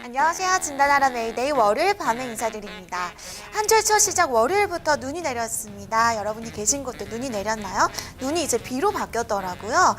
안녕하세요. 진단하라 메이데이 월요일 밤에 인사드립니다. 한 주의 첫 시작 월요일부터 눈이 내렸습니다. 여러분이 계신 곳도 눈이 내렸나요? 눈이 이제 비로 바뀌었더라고요.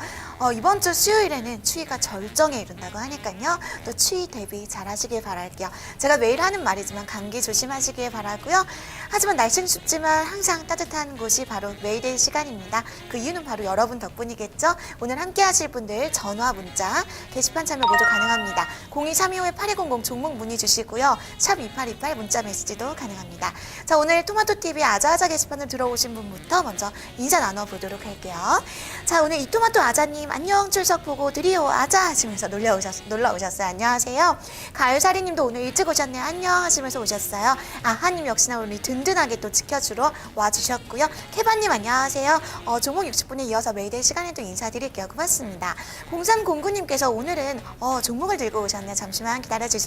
이번 주 수요일에는 추위가 절정에 이른다고 하니까요. 또 추위 대비 잘 하시길 바랄게요. 제가 매일 하는 말이지만 감기 조심하시길 바라고요. 하지만 날씨는 춥지만 항상 따뜻한 곳이 바로 메이데이 시간입니다. 그 이유는 바로 여러분 덕분이겠죠? 오늘 함께 하실 분들 전화, 문자, 게시판 참여 모두 가능합니다. 02-325-8200 종목 문의 주시고요. 샵 2828 문자 메시지도 가능합니다. 자, 오늘 토마토TV 아자아자 게시판을 들어오신 분부터 먼저 인사 나눠보도록 할게요. 자, 오늘 이토마토 아자님 안녕 출석 보고 드디어 아자 하시면서 놀러 오셨어요. 안녕하세요. 가을사리님도 오늘 일찍 오셨네요. 안녕 하시면서 오셨어요. 아하님 역시나 오늘 든든하게 또 지켜주러 와주셨고요. 케바님 안녕하세요. 종목 60분에 이어서 메이데이 시간에도 인사드릴게요. 고맙습니다. 0309님께서 오늘은 종목을 들고 오셨네요. 잠시만 기다려주세요.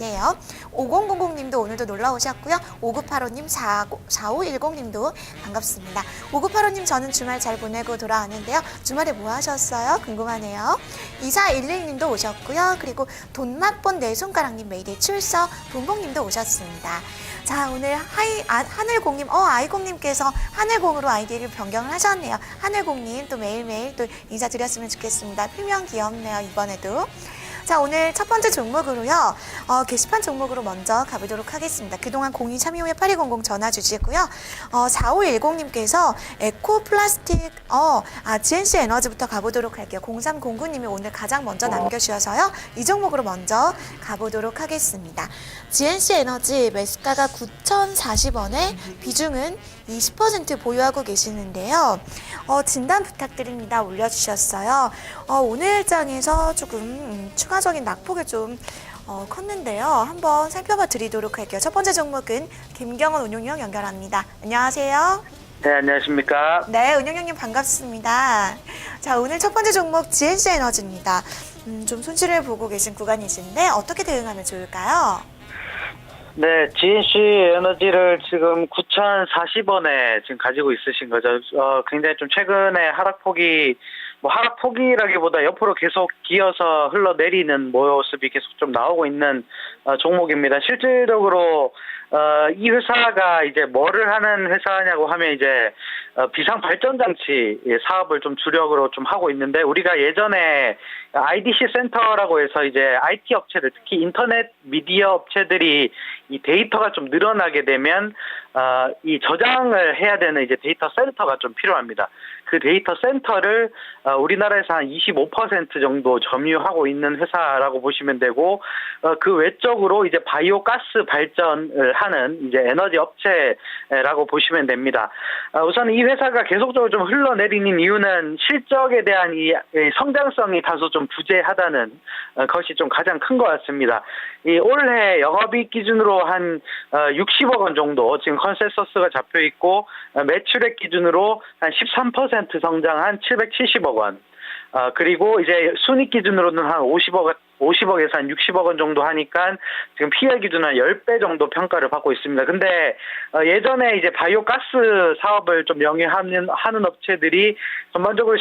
5000님도 오늘도 놀러 오셨고요. 5985님, 4510님도 반갑습니다. 5985님 저는 주말 잘 보내고 돌아왔는데요. 주말에 뭐 하셨어요? 궁금하네요. 2411님도 오셨고요. 그리고 돈맛본 네 손가락님 메이데이 출석, 분봉님도 오셨습니다. 자, 오늘 하늘공님, 아이공님께서 하늘공으로 아이디를 변경을 하셨네요. 하늘공님 또 매일매일 또 인사드렸으면 좋겠습니다. 필명 귀엽네요, 이번에도. 자, 오늘 첫 번째 종목으로요. 게시판 종목으로 먼저 가보도록 하겠습니다. 그동안 02-325-8200 전화 주시고요. 4510님께서 에코플라스틱, GNC 에너지부터 가보도록 할게요. 0309님이 오늘 가장 먼저 남겨주셔서요. 이 종목으로 먼저 가보도록 하겠습니다. GNC 에너지 매수가가 9,040원에 비중은 20% 보유하고 계시는데요. 진단 부탁드립니다. 올려주셨어요. 오늘 장에서 조금 추가적인 낙폭이 좀 컸는데요. 한번 살펴봐 드리도록 할게요. 첫 번째 종목은 김경원 운용형 연결합니다. 안녕하세요. 네, 안녕하십니까. 네, 운용형님 반갑습니다. 자, 오늘 첫 번째 종목 GNC 에너지입니다. 좀 손실을 보고 계신 구간이신데 어떻게 대응하면 좋을까요? 네, GNC 에너지를 지금 9,040원에 지금 가지고 있으신 거죠. 굉장히 좀 최근에 하락폭이, 하락폭이라기보다 옆으로 계속 기어서 흘러내리는 모습이 계속 좀 나오고 있는 종목입니다. 실질적으로 이 회사가 이제 뭐를 하는 회사냐고 하면 이제 비상 발전 장치 사업을 좀 주력으로 좀 하고 있는데, 우리가 예전에 IDC 센터라고 해서 이제 IT 업체들, 특히 인터넷 미디어 업체들이 이 데이터가 좀 늘어나게 되면 이 저장을 해야 되는 이제 데이터 센터가 좀 필요합니다. 그 데이터 센터를 우리나라에서 한 25% 정도 점유하고 있는 회사라고 보시면 되고, 그 외적으로 이제 바이오 가스 발전을 하는 이제 에너지 업체라고 보시면 됩니다. 우선 이 회사가 계속적으로 좀 흘러내리는 이유는 실적에 대한 이 성장성이 다소 좀 부재하다는 것이 좀 가장 큰 것 같습니다. 이 올해 영업이익 기준으로 한 60억 원 정도 지금 컨센서스가 잡혀 있고, 매출액 기준으로 한 13% 성장한 770억 원. 그리고 이제 순이익 기준으로는 한 50억에서 한 60억 원 정도 하니까 지금 PE 기준은 한 10배 정도 평가를 받고 있습니다. 근데 예전에 이제 바이오 가스 사업을 좀 영위하는 업체들이 전반적으로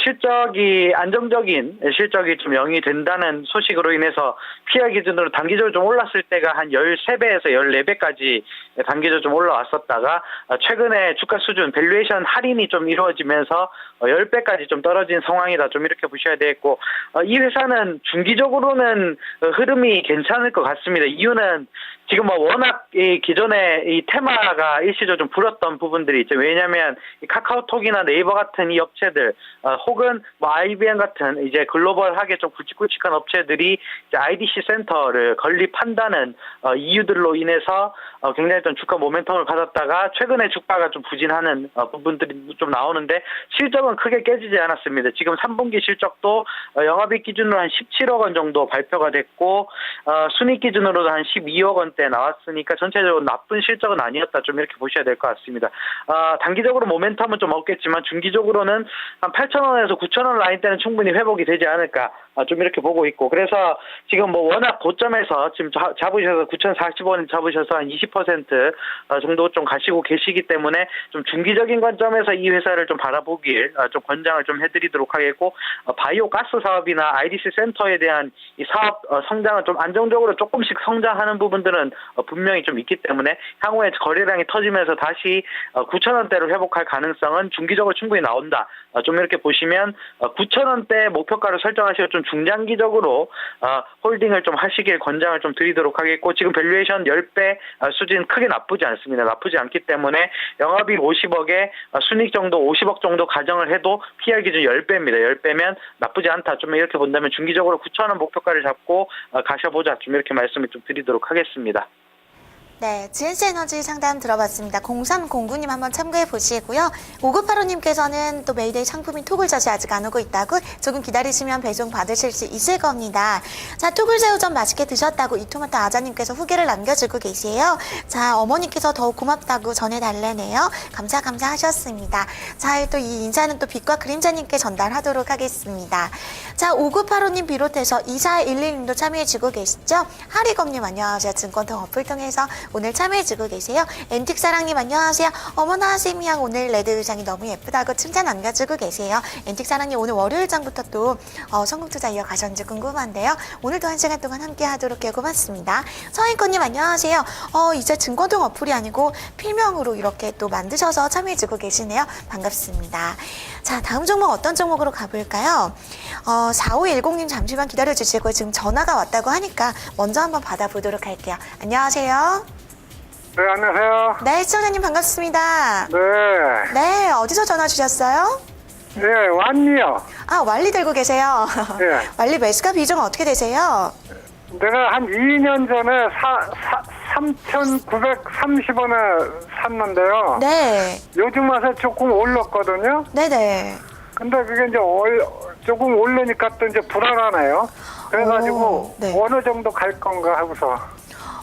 안정적인 실적이 좀 영위된다는 소식으로 인해서 PE 기준으로 단기적으로 좀 올랐을 때가 한 13배에서 14배까지 단기적으로 좀 올라왔었다가 최근에 주가 수준 밸류에이션 할인이 좀 이루어지면서 10배까지 좀 떨어진 상황이다, 좀 이렇게 보셔야 되겠고, 이 회사는 중기적으로는 흐름이 괜찮을 것 같습니다. 이유는 지금 워낙 이 기존에 이 테마가 일시적으로 좀 불었던 부분들이 있죠. 왜냐하면 이 카카오톡이나 네이버 같은 이 업체들, 혹은 IBM 같은 이제 글로벌하게 좀 굵직굵직한 업체들이 이제 IDC 센터를 건립한다는 이유들로 인해서 굉장히 좀 주가 모멘텀을 받았다가 최근에 주가가 좀 부진하는 부분들이 좀 나오는데, 실적은 크게 깨지지 않았습니다. 지금 3분기 실적도 영업이익 기준으로 한 17억 원 정도 발표가 됐고, 순이익 기준으로도 한 12억 원대 나왔으니까 전체적으로 나쁜 실적은 아니었다, 좀 이렇게 보셔야 될 것 같습니다. 단기적으로 모멘텀은 좀 없겠지만 중기적으로는 한 8,000원에서 9,000원 라인대는 충분히 회복이 되지 않을까, 좀 이렇게 보고 있고, 그래서 지금 뭐 워낙 고점에서 지금 잡으셔서 9,040원 잡으셔서 한 20% 정도 좀 가시고 계시기 때문에 좀 중기적인 관점에서 이 회사를 좀 바라보길 좀 권장을 좀 해드리도록 하겠고, 바이오 가스 사업이나 IDC 센터에 대한 이 사업 성장은 좀 안정적으로 조금씩 성장하는 부분들은 분명히 좀 있기 때문에 향후에 거래량이 터지면서 다시 9,000원대로 회복할 가능성은 중기적으로 충분히 나온다. 좀 이렇게 보시면 9,000원대 목표가를 설정하시고 좀 중장기적으로 홀딩을 좀 하시길 권장을 좀 드리도록 하겠고, 지금 밸류에이션 10배 수준 크게 나쁘지 않습니다. 나쁘지 않기 때문에 영업이익 50억에 순이익 정도 50억 정도 가정을 해도 PR 기준 10배입니다. 10배면 나쁘지 않다. 좀 이렇게 본다면 중기적으로 9,000원 목표가를 잡고 가셔보자. 좀 이렇게 말씀을 좀 드리도록 하겠습니다. 네, GNC 에너지 상담 들어봤습니다. 0309님 한번 참고해 보시고요. 5985님께서는 또 메이데이 상품인 토굴젓이 아직 안 오고 있다고 조금 기다리시면 배송 받으실 수 있을 겁니다. 자, 토굴새우젓 맛있게 드셨다고 이토마토 아자님께서 후기를 남겨주고 계세요. 자, 어머니께서 더욱 고맙다고 전해달래네요. 감사 하셨습니다. 자, 또 이 인사는 또 빛과 그림자님께 전달하도록 하겠습니다. 자, 5985님 비롯해서 2411님도 참여해주고 계시죠? 하리검님 안녕하세요. 증권통 어플 통해서 오늘 참여해주고 계세요. 앤틱사랑님 안녕하세요. 어머나 세미양 오늘 레드 의상이 너무 예쁘다고 칭찬 남겨주고 계세요. 앤틱사랑님 오늘 월요일장부터 또 성공투자 이어가셨는지 궁금한데요. 오늘도 1시간 동안 함께 하도록 해 고맙습니다. 서인권님 안녕하세요. 이제 증권통 어플이 아니고 필명으로 이렇게 또 만드셔서 참여해주고 계시네요. 반갑습니다. 자, 다음 종목 어떤 종목으로 가볼까요? 4510님 잠시만 기다려주시고 지금 전화가 왔다고 하니까 먼저 한번 받아보도록 할게요. 안녕하세요. 네, 안녕하세요. 네, 시청자님 반갑습니다. 네. 네, 어디서 전화 주셨어요? 네, 왔니요. 아, 왈리 들고 계세요. 네. 왈리 매수가 비중은 어떻게 되세요? 내가 한 2년 전에 3,930원에 샀는데요. 네. 요즘 와서 조금 올랐거든요. 네네. 근데 그게 이제 조금 오르니까 또 이제 불안하네요. 그래가지고 오, 네. 어느 정도 갈 건가 하고서.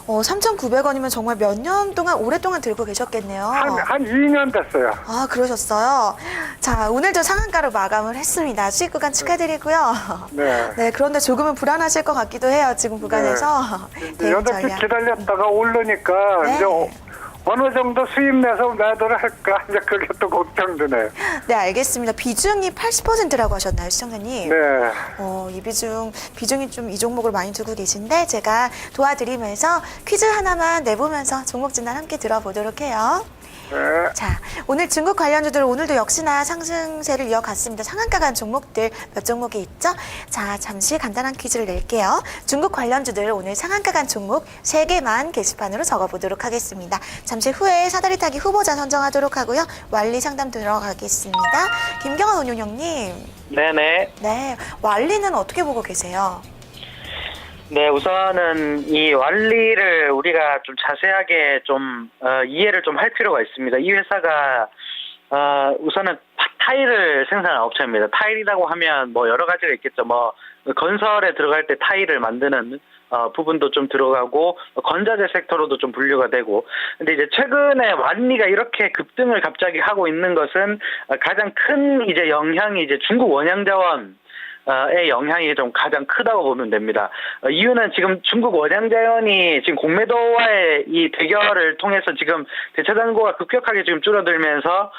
3,900원이면 정말 몇 년 동안, 오랫동안 들고 계셨겠네요. 한 2년 됐어요. 아, 그러셨어요. 자, 오늘도 상한가로 마감을 했습니다. 수익 구간 축하드리고요. 네. 네, 그런데 조금은 불안하실 것 같기도 해요. 지금 구간에서. 대응 여덟 주 전략. 기다렸다가 오르니까 네. 이제 어느 정도 수입 내서 매도를 할까 이제 그게 또 걱정되네요. 네, 알겠습니다. 비중이 80%라고 하셨나요, 시청자님? 네. 이 비중이 좀 이 종목을 많이 두고 계신데 제가 도와드리면서 퀴즈 하나만 내보면서 종목 진단 함께 들어보도록 해요. 네. 자, 오늘 중국 관련주들 오늘도 역시나 상승세를 이어갔습니다. 상한가 간 종목들 몇 종목이 있죠? 자, 잠시 간단한 퀴즈를 낼게요. 중국 관련주들 오늘 상한가 간 종목 3개만 게시판으로 적어보도록 하겠습니다. 잠시 후에 사다리 타기 후보자 선정하도록 하고요. 완리 상담 들어가겠습니다. 김경환 운용형님. 네네. 네, 완리는 어떻게 보고 계세요? 네, 우선은 이 완리를 우리가 좀 자세하게 좀 이해를 좀 할 필요가 있습니다. 이 회사가 우선은 타일을 생산하는 업체입니다. 타일이라고 하면 뭐 여러 가지가 있겠죠. 뭐 건설에 들어갈 때 타일을 만드는 부분도 좀 들어가고 건자재 섹터로도 좀 분류가 되고, 근데 이제 최근에 완리가 이렇게 급등을 갑자기 하고 있는 것은 가장 큰 이제 영향이 이제 중국 원양자원 의 영향이 좀 가장 크다고 보면 됩니다. 이유는 지금 중국 원양자원이 지금 공매도와의 이 대결을 통해서 지금 대차 잔고가 급격하게 지금 줄어들면서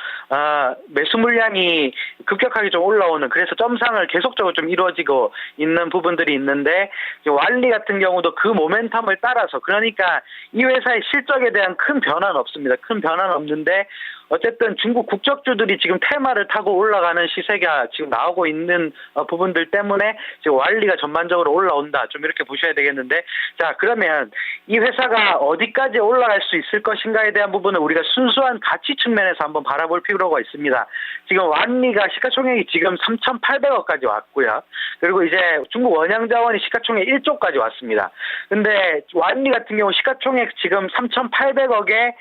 매수 물량이 급격하게 좀 올라오는, 그래서 점상을 계속적으로 좀 이루어지고 있는 부분들이 있는데, 완리 같은 경우도 그 모멘텀을 따라서, 그러니까 이 회사의 실적에 대한 큰 변화는 없습니다. 큰 변화는 없는데 어쨌든 중국 국적주들이 지금 테마를 타고 올라가는 시세가 지금 나오고 있는 부분들 때문에 지금 완리가 전반적으로 올라온다. 좀 이렇게 보셔야 되겠는데, 자, 그러면 이 회사가 어디까지 올라갈 수 있을 것인가에 대한 부분은 우리가 순수한 가치 측면에서 한번 바라볼 필요가 있습니다. 지금 완리가 시가총액이 지금 3,800억까지 왔고요. 그리고 이제 중국 원양자원이 시가총액 1조까지 왔습니다. 근데 완리 같은 경우 시가총액 지금 3,800억에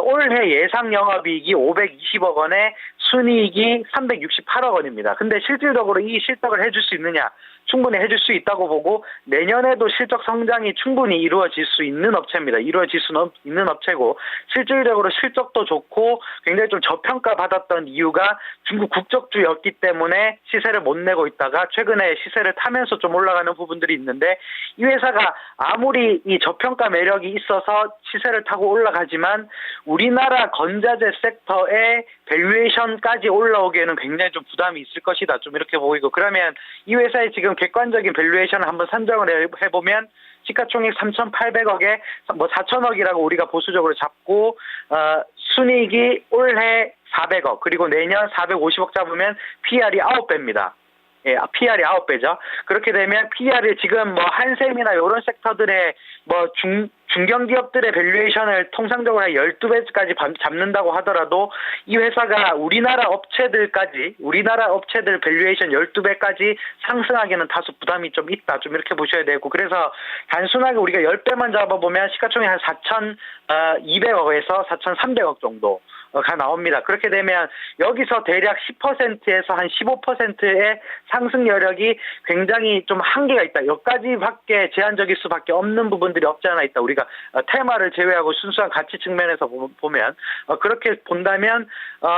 올해 예상 영업이익이 520억 원에 순이익이 368억 원입니다. 근데 실질적으로 이 실적을 해줄 수 있느냐? 충분히 해줄 수 있다고 보고 내년에도 실적 성장이 충분히 이루어질 수 있는 업체입니다. 이루어질 수 있는 업체고 실질적으로 실적도 좋고 굉장히 좀 저평가 받았던 이유가 중국 국적주였기 때문에 시세를 못 내고 있다가 최근에 시세를 타면서 좀 올라가는 부분들이 있는데 이 회사가 아무리 이 저평가 매력이 있어서 시세를 타고 올라가지만 우리나라 건자재 섹터의 밸류에이션까지 올라오기에는 굉장히 좀 부담이 있을 것이다. 좀 이렇게 보이고 그러면 이 회사의 지금 객관적인 밸류에이션을 한번 산정을 해보면 시가총액 3,800억에 뭐 4,000억이라고 우리가 보수적으로 잡고 순이익이 올해 400억 그리고 내년 450억 잡으면 PR이 9배입니다. 예, PR이 9배죠. 그렇게 되면 PR을 지금 뭐 한샘이나 이런 섹터들의 뭐 중견기업들의 밸류에이션을 통상적으로 한 12배까지 잡는다고 하더라도 이 회사가 우리나라 업체들 밸류에이션 12배까지 상승하기는 다소 부담이 좀 있다. 좀 이렇게 보셔야 되고 그래서 단순하게 우리가 10배만 잡아보면 시가총액 한 4,200억에서 4,300억 정도 가 나옵니다. 그렇게 되면 여기서 대략 10%에서 한 15%의 상승 여력이 굉장히 좀 한계가 있다. 여기까지밖에 제한적일 수밖에 없는 부분들이 없지 않아 있다. 우리가 테마를 제외하고 순수한 가치 측면에서 보면 그렇게 본다면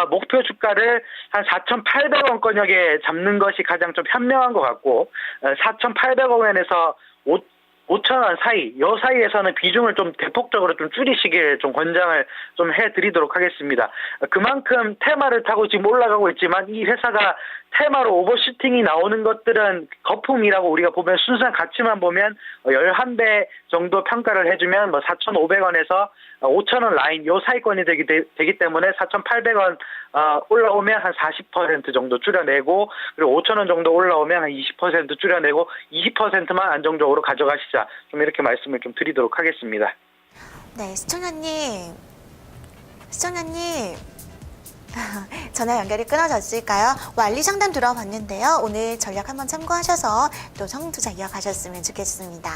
목표 주가를 한 4,800원권역에 잡는 것이 가장 좀 현명한 것 같고 4,800억 원에서 5,000원 사이, 이 사이에서는 비중을 좀 대폭적으로 좀 줄이시길 좀 권장을 좀 해드리도록 하겠습니다. 그만큼 테마를 타고 지금 올라가고 있지만 이 회사가 테마로 오버슈팅이 나오는 것들은 거품이라고 우리가 보면 순수한 가치만 보면 11배 정도 평가를 해주면 뭐 4,500원에서 5,000원 라인 요 사이권이 되기 때문에 4,800원 올라오면 한 40% 정도 줄여내고 그리고 5,000원 정도 올라오면 한 20% 줄여내고 20%만 안정적으로 가져가시자 좀 이렇게 말씀을 좀 드리도록 하겠습니다. 네, 시청자님. 전화 연결이 끊어졌을까요? 완리 상담 들어봤는데요. 오늘 전략 한번 참고하셔서 또 성투자 이어가셨으면 좋겠습니다.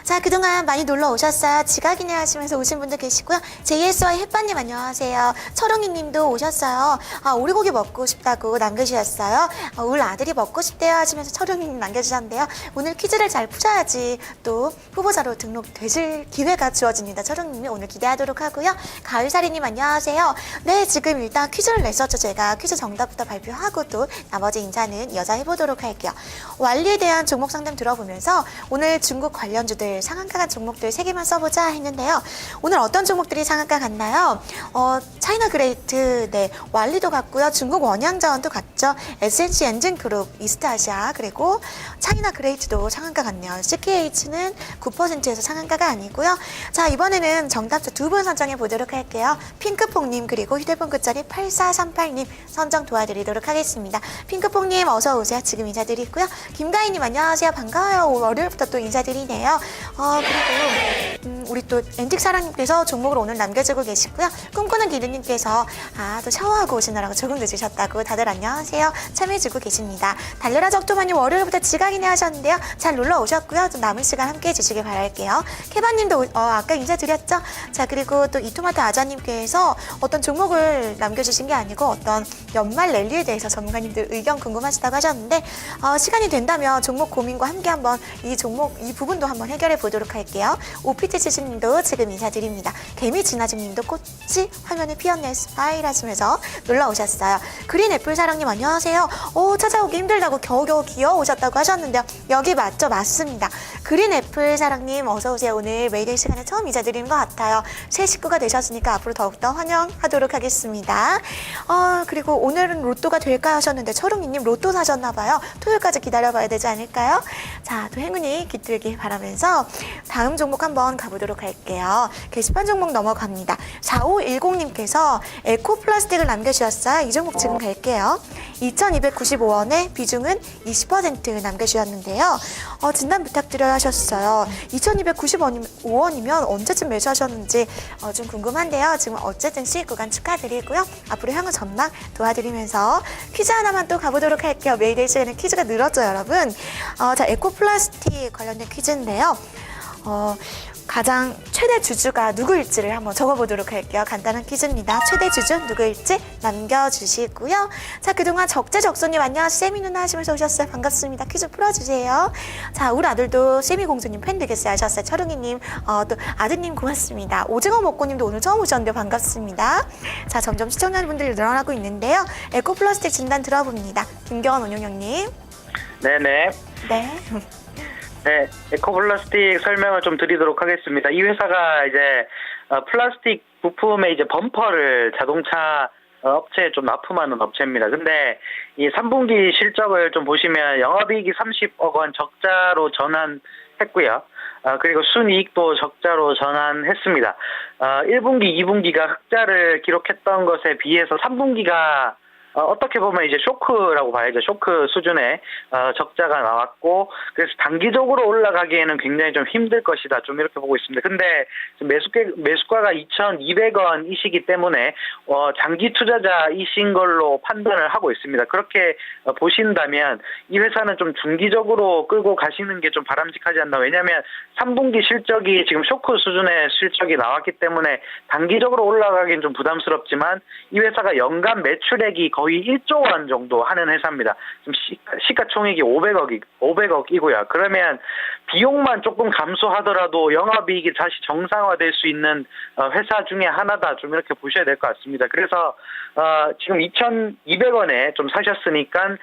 자, 그동안 많이 놀러 오셨어요. 지각이네 하시면서 오신 분들 계시고요. JSY 햇반님 안녕하세요. 철웅이 님도 오셨어요. 오리고기 먹고 싶다고 남겨주셨어요. 울 아들이 먹고 싶대요 하시면서 철웅이 님 남겨주셨는데요. 오늘 퀴즈를 잘 푸셔야지 또 후보자로 등록되실 기회가 주어집니다. 철웅이 님이 오늘 기대하도록 하고요. 가을살이 님 안녕하세요. 네, 지금 일단 퀴즈를 냈었죠. 제가 퀴즈 정답부터 발표하고 또 나머지 인사는 이어서 해보도록 할게요. 완리에 대한 종목 상담 들어보면서 오늘 중국 관련주들 상한가 간 종목들 3개만 써보자 했는데요. 오늘 어떤 종목들이 상한가 갔나요? 차이나 그레이트, 네, 완리도 갔고요. 중국 원양자원도 갔죠. SNC 엔진그룹, 이스트아시아, 그리고 차이나 그레이트도 상한가 갔네요. CKH는 9%에서 상한가가 아니고요. 자, 이번에는 정답자 2분 선정해 보도록 할게요. 핑크퐁님 그리고 휴대폰 끝자리 8438님 선정 도와드리도록 하겠습니다. 핑크퐁님 어서 오세요. 지금 인사드리고요. 김가희님 안녕하세요. 반가워요. 월요일부터 또 인사드리네요. 그리고 우리 또 앤틱사랑님께서 종목을 오늘 남겨주고 계시고요. 꿈꾸는 기르님께서 또 샤워하고 오시느라고 조금 늦으셨다고 다들 안녕하세요. 참여해주고 계십니다. 달려라 적토마님 월요일부터 지각이네 하셨는데요. 잘 놀러 오셨고요. 좀 남은 시간 함께 해주시길 바랄게요. 케바님도 아까 인사드렸죠. 자, 그리고 또 이토마토 아자님께서 어떤 종목을 남겨주신 게 아니고 어떤 연말 랠리에 대해서 전문가님들 의견 궁금하시다고 하셨는데 시간이 된다면 종목 고민과 함께 한번 이 부분도 한번 해결해 보도록 할게요. OPTC님도 지금 인사드립니다. 개미진아즈님도 꽃이 화면에 피었네 스마일 하시면서 놀러 오셨어요. 그린애플 사랑님 안녕하세요. 찾아오기 힘들다고 겨우겨우 기어오셨다고 하셨는데요. 여기 맞죠? 맞습니다. 그린애플 사랑님 어서 오세요. 오늘 메이데이 시간에 처음 인사드리는 것 같아요. 새 식구가 되셨으니까 앞으로 더욱더 환영하도록 하겠습니다. 그리고 오늘은 로또가 될까 하셨는데 철웅이님 로또 사셨나봐요. 토요일까지 기다려봐야 되지 않을까요? 자, 또 행운이 깃들길 바라면서 다음 종목 한번 가보도록 할게요. 게시판 종목 넘어갑니다. 4510님께서 에코플라스틱을 남겨주셨어요. 이 종목 지금 갈게요. 2295원에 비중은 20% 남겨주셨는데요. 진단 부탁드려야 하셨어요. 2295원이면 언제쯤 매수하셨는지 좀 궁금한데요. 지금 어쨌든 수익 구간 축하드리고요. 앞으로 향후 전망 도와드리면서 퀴즈 하나만 또 가보도록 할게요. 매일 시간에 퀴즈가 늘었죠, 여러분. 자, 에코플라스틱 관련된 퀴즈인데요. 가장 최대 주주가 누구일지를 한번 적어보도록 할게요. 간단한 퀴즈입니다. 최대 주주 누구일지 남겨주시고요. 자, 그동안 적재적소님 안녕하세요. 세미 누나 하시면서 오셨어요. 반갑습니다. 퀴즈 풀어주세요. 자, 우리 아들도 세미 공주님 팬 되겠어요 하셨어요. 철웅이님, 또 아드님 고맙습니다. 오징어 먹고님도 오늘 처음 오셨는데 반갑습니다. 자, 점점 시청자분들이 늘어나고 있는데요. 에코플라스틱 진단 들어봅니다. 김경원 운용형님. 네네. 네. 네, 에코플라스틱 설명을 좀 드리도록 하겠습니다. 이 회사가 이제 플라스틱 부품의 이제 범퍼를 자동차 업체에 좀 납품하는 업체입니다. 근데 이 3분기 실적을 좀 보시면 영업이익이 30억 원 적자로 전환했고요. 그리고 순이익도 적자로 전환했습니다. 1분기, 2분기가 흑자를 기록했던 것에 비해서 3분기가 어떻게 보면 이제 쇼크라고 봐야죠. 쇼크 수준의 적자가 나왔고, 그래서 단기적으로 올라가기에는 굉장히 좀 힘들 것이다. 좀 이렇게 보고 있습니다. 근데 매수가가 2,200원이시기 때문에 장기 투자자이신 걸로 판단을 하고 있습니다. 그렇게 보신다면 이 회사는 좀 중기적으로 끌고 가시는 게 좀 바람직하지 않나. 왜냐하면 3분기 실적이 지금 쇼크 수준의 실적이 나왔기 때문에 단기적으로 올라가기는 좀 부담스럽지만, 이 회사가 연간 매출액이 거의 1조 원 정도 하는 회사입니다. 지금 시가총액이 500억이고요. 그러면 비용만 조금 감소하더라도 영업이익이 다시 정상화될 수 있는 회사 중에 하나다. 좀 이렇게 보셔야 될 것 같습니다. 그래서 지금 2,200원에 좀 사셨으니까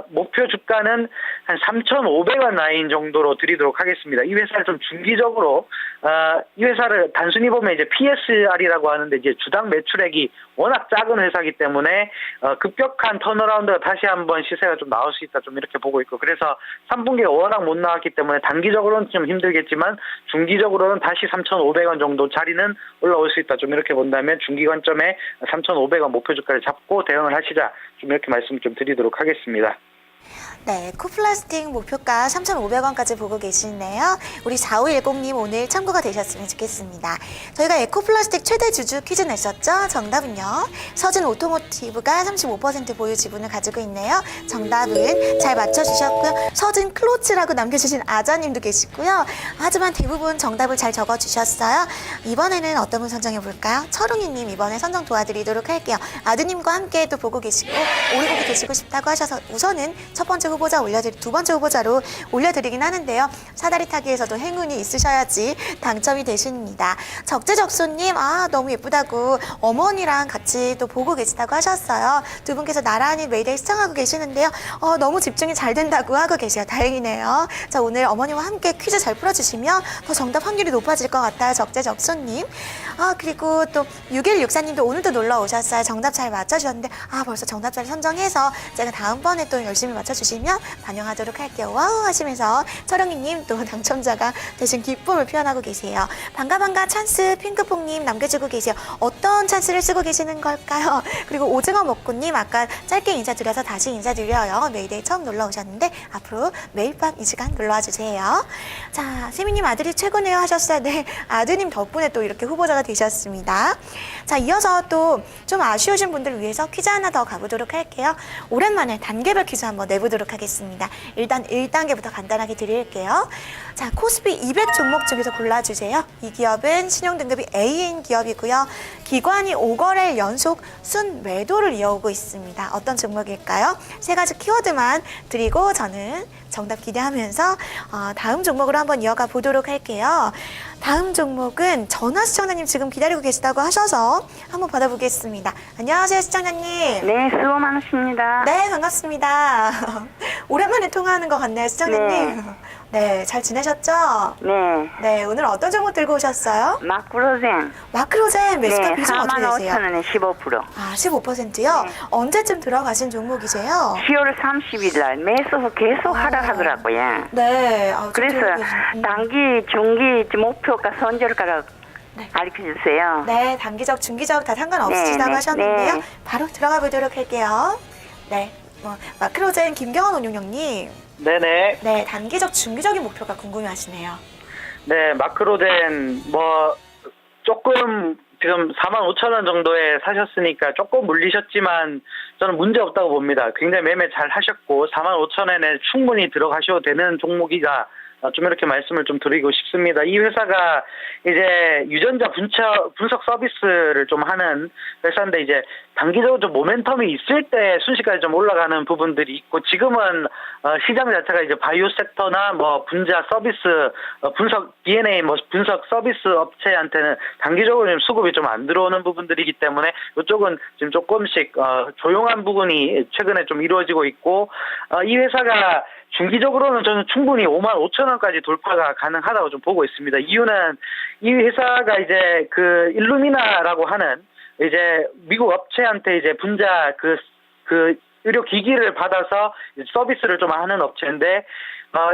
목표 주가는 한 3,500원 라인 정도로 드리도록 하겠습니다. 이 회사를 좀 중기적으로 이 회사를 단순히 보면 이제 PSR이라고 하는데, 이제 주당 매출액이 워낙 작은 회사이기 때문에 급격한 턴어라운드가 다시 한번 시세가 좀 나올 수 있다. 좀 이렇게 보고 있고, 그래서 3분기가 워낙 못 나왔기 때문에 단기적으로는 좀 힘들겠지만 중기적으로는 다시 3,500원 정도 자리는 올라올 수 있다. 좀 이렇게 본다면 중기 관점에 3,500원 목표 주가를 잡고 대응을 하시자. 좀 이렇게 말씀 좀 드리도록 하겠습니다. 네, 코플라스틱 목표가 3,500원까지 보고 계시네요. 우리 4510님 오늘 참고가 되셨으면 좋겠습니다. 저희가 에코플라스틱 최대 주주 퀴즈 냈었죠? 정답은요. 서진 오토모티브가 35% 보유 지분을 가지고 있네요. 정답은 잘 맞춰주셨고요. 서진 클로츠라고 남겨주신 아자님도 계시고요. 하지만 대부분 정답을 잘 적어주셨어요. 이번에는 어떤 분 선정해볼까요? 철웅이님 이번에 선정 도와드리도록 할게요. 아드님과 함께 또 보고 계시고 오래 보고 계시고 싶다고 하셔서 우선은 첫 번째 후보자 두 번째 후보자로 올려드리긴 하는데요. 사다리 타기에서도 행운이 있으셔야지 당첨이 되십니다. 적재적소님, 너무 예쁘다고 어머니랑 같이 또 보고 계시다고 하셨어요. 두 분께서 나란히 매일 시청하고 계시는데요. 너무 집중이 잘 된다고 하고 계세요. 다행이네요. 자, 오늘 어머니와 함께 퀴즈 잘 풀어주시면 더 정답 확률이 높아질 것 같아요. 적재적소님. 그리고 또 6164님도 오늘도 놀러 오셨어요. 정답 잘 맞춰주셨는데 벌써 정답자를 선정해서 제가 다음번에 또 열심히 맞춰주시면 반영하도록 할게요. 와우 하시면서 철영이님 또 당첨자가 되신 기쁨을 표현하고 계세요. 반가 찬스 핑크퐁님 남겨주고 계세요. 어떤 찬스를 쓰고 계시는 걸까요? 그리고 오징어 먹고님 아까 짧게 인사드려서 다시 인사드려요. 메이데이 처음 놀러 오셨는데 앞으로 매일 밤 이 시간 놀러와 주세요. 자, 세미님 아들이 최고네요 하셨어요. 네, 아드님 덕분에 또 이렇게 후보자가 되셨습니다. 자, 이어서 또 좀 아쉬우신 분들을 위해서 퀴즈 하나 더 가보도록 할게요. 오랜만에 단계별 퀴즈 한번 내보도록 하겠습니다. 일단 1단계부터 간단하게 드릴게요. 자, 코스피 200 종목 중에서 골라주세요. 이 기업은 신용등급이 A인 기업이고요. 기관이 5거래일 연속 순매도를 이어오고 있습니다. 어떤 종목일까요? 세 가지 키워드만 드리고 저는 정답 기대하면서 다음 종목으로 한번 이어가 보도록 할게요. 다음 종목은 전화 시청자님 지금 기다리고 계시다고 하셔서 한번 받아보겠습니다. 안녕하세요, 시청자님. 네, 수고 많으십니다. 네, 반갑습니다. 오랜만에 통화하는 것 같네요, 시청자님. 네, 잘 지내셨죠? 네. 네, 오늘 어떤 종목 들고 오셨어요? 마크로젠. 마크로젠 매수가 네, 비중 어떻게 되세요? 45,000원에 15%. 15%요? 네. 언제쯤 들어가신 종목이세요? 10월 30일 날 매수 후 계속 하락하더라고요. 네. 그래서 단기, 중기 목표가 손절가를 가르쳐주세요. 네, 단기적, 중기적 다 상관없으시다고 네, 하셨는데요. 네. 바로 들어가 보도록 할게요. 네, 마크로젠 김경원 운용형님. 네네. 네, 단기적, 중기적인 목표가 궁금해하시네요. 네, 마크로젠 조금 지금 45,000원 정도에 사셨으니까 조금 물리셨지만 저는 문제 없다고 봅니다. 굉장히 매매 잘 하셨고 45,000원에 충분히 들어가셔도 되는 종목이가 좀 이렇게 말씀을 좀 드리고 싶습니다. 이 회사가 이제 유전자 분석 서비스를 좀 하는 회사인데 이제 단기적으로 좀 모멘텀이 있을 때 순식간에 좀 올라가는 부분들이 있고 지금은 시장 자체가 이제 바이오 섹터나 뭐 분자 서비스 분석 DNA 뭐 분석 서비스 업체한테는 단기적으로 좀 수급이 좀 안 들어오는 부분들이기 때문에 이쪽은 지금 조금씩 조용한 부분이 최근에 좀 이루어지고 있고 이 회사가 중기적으로는 저는 충분히 55,000원까지 돌파가 가능하다고 좀 보고 있습니다. 이유는 이 회사가 이제 그 일루미나라고 하는 이제 미국 업체한테 이제 분자 그 의료 기기를 받아서 서비스를 좀 하는 업체인데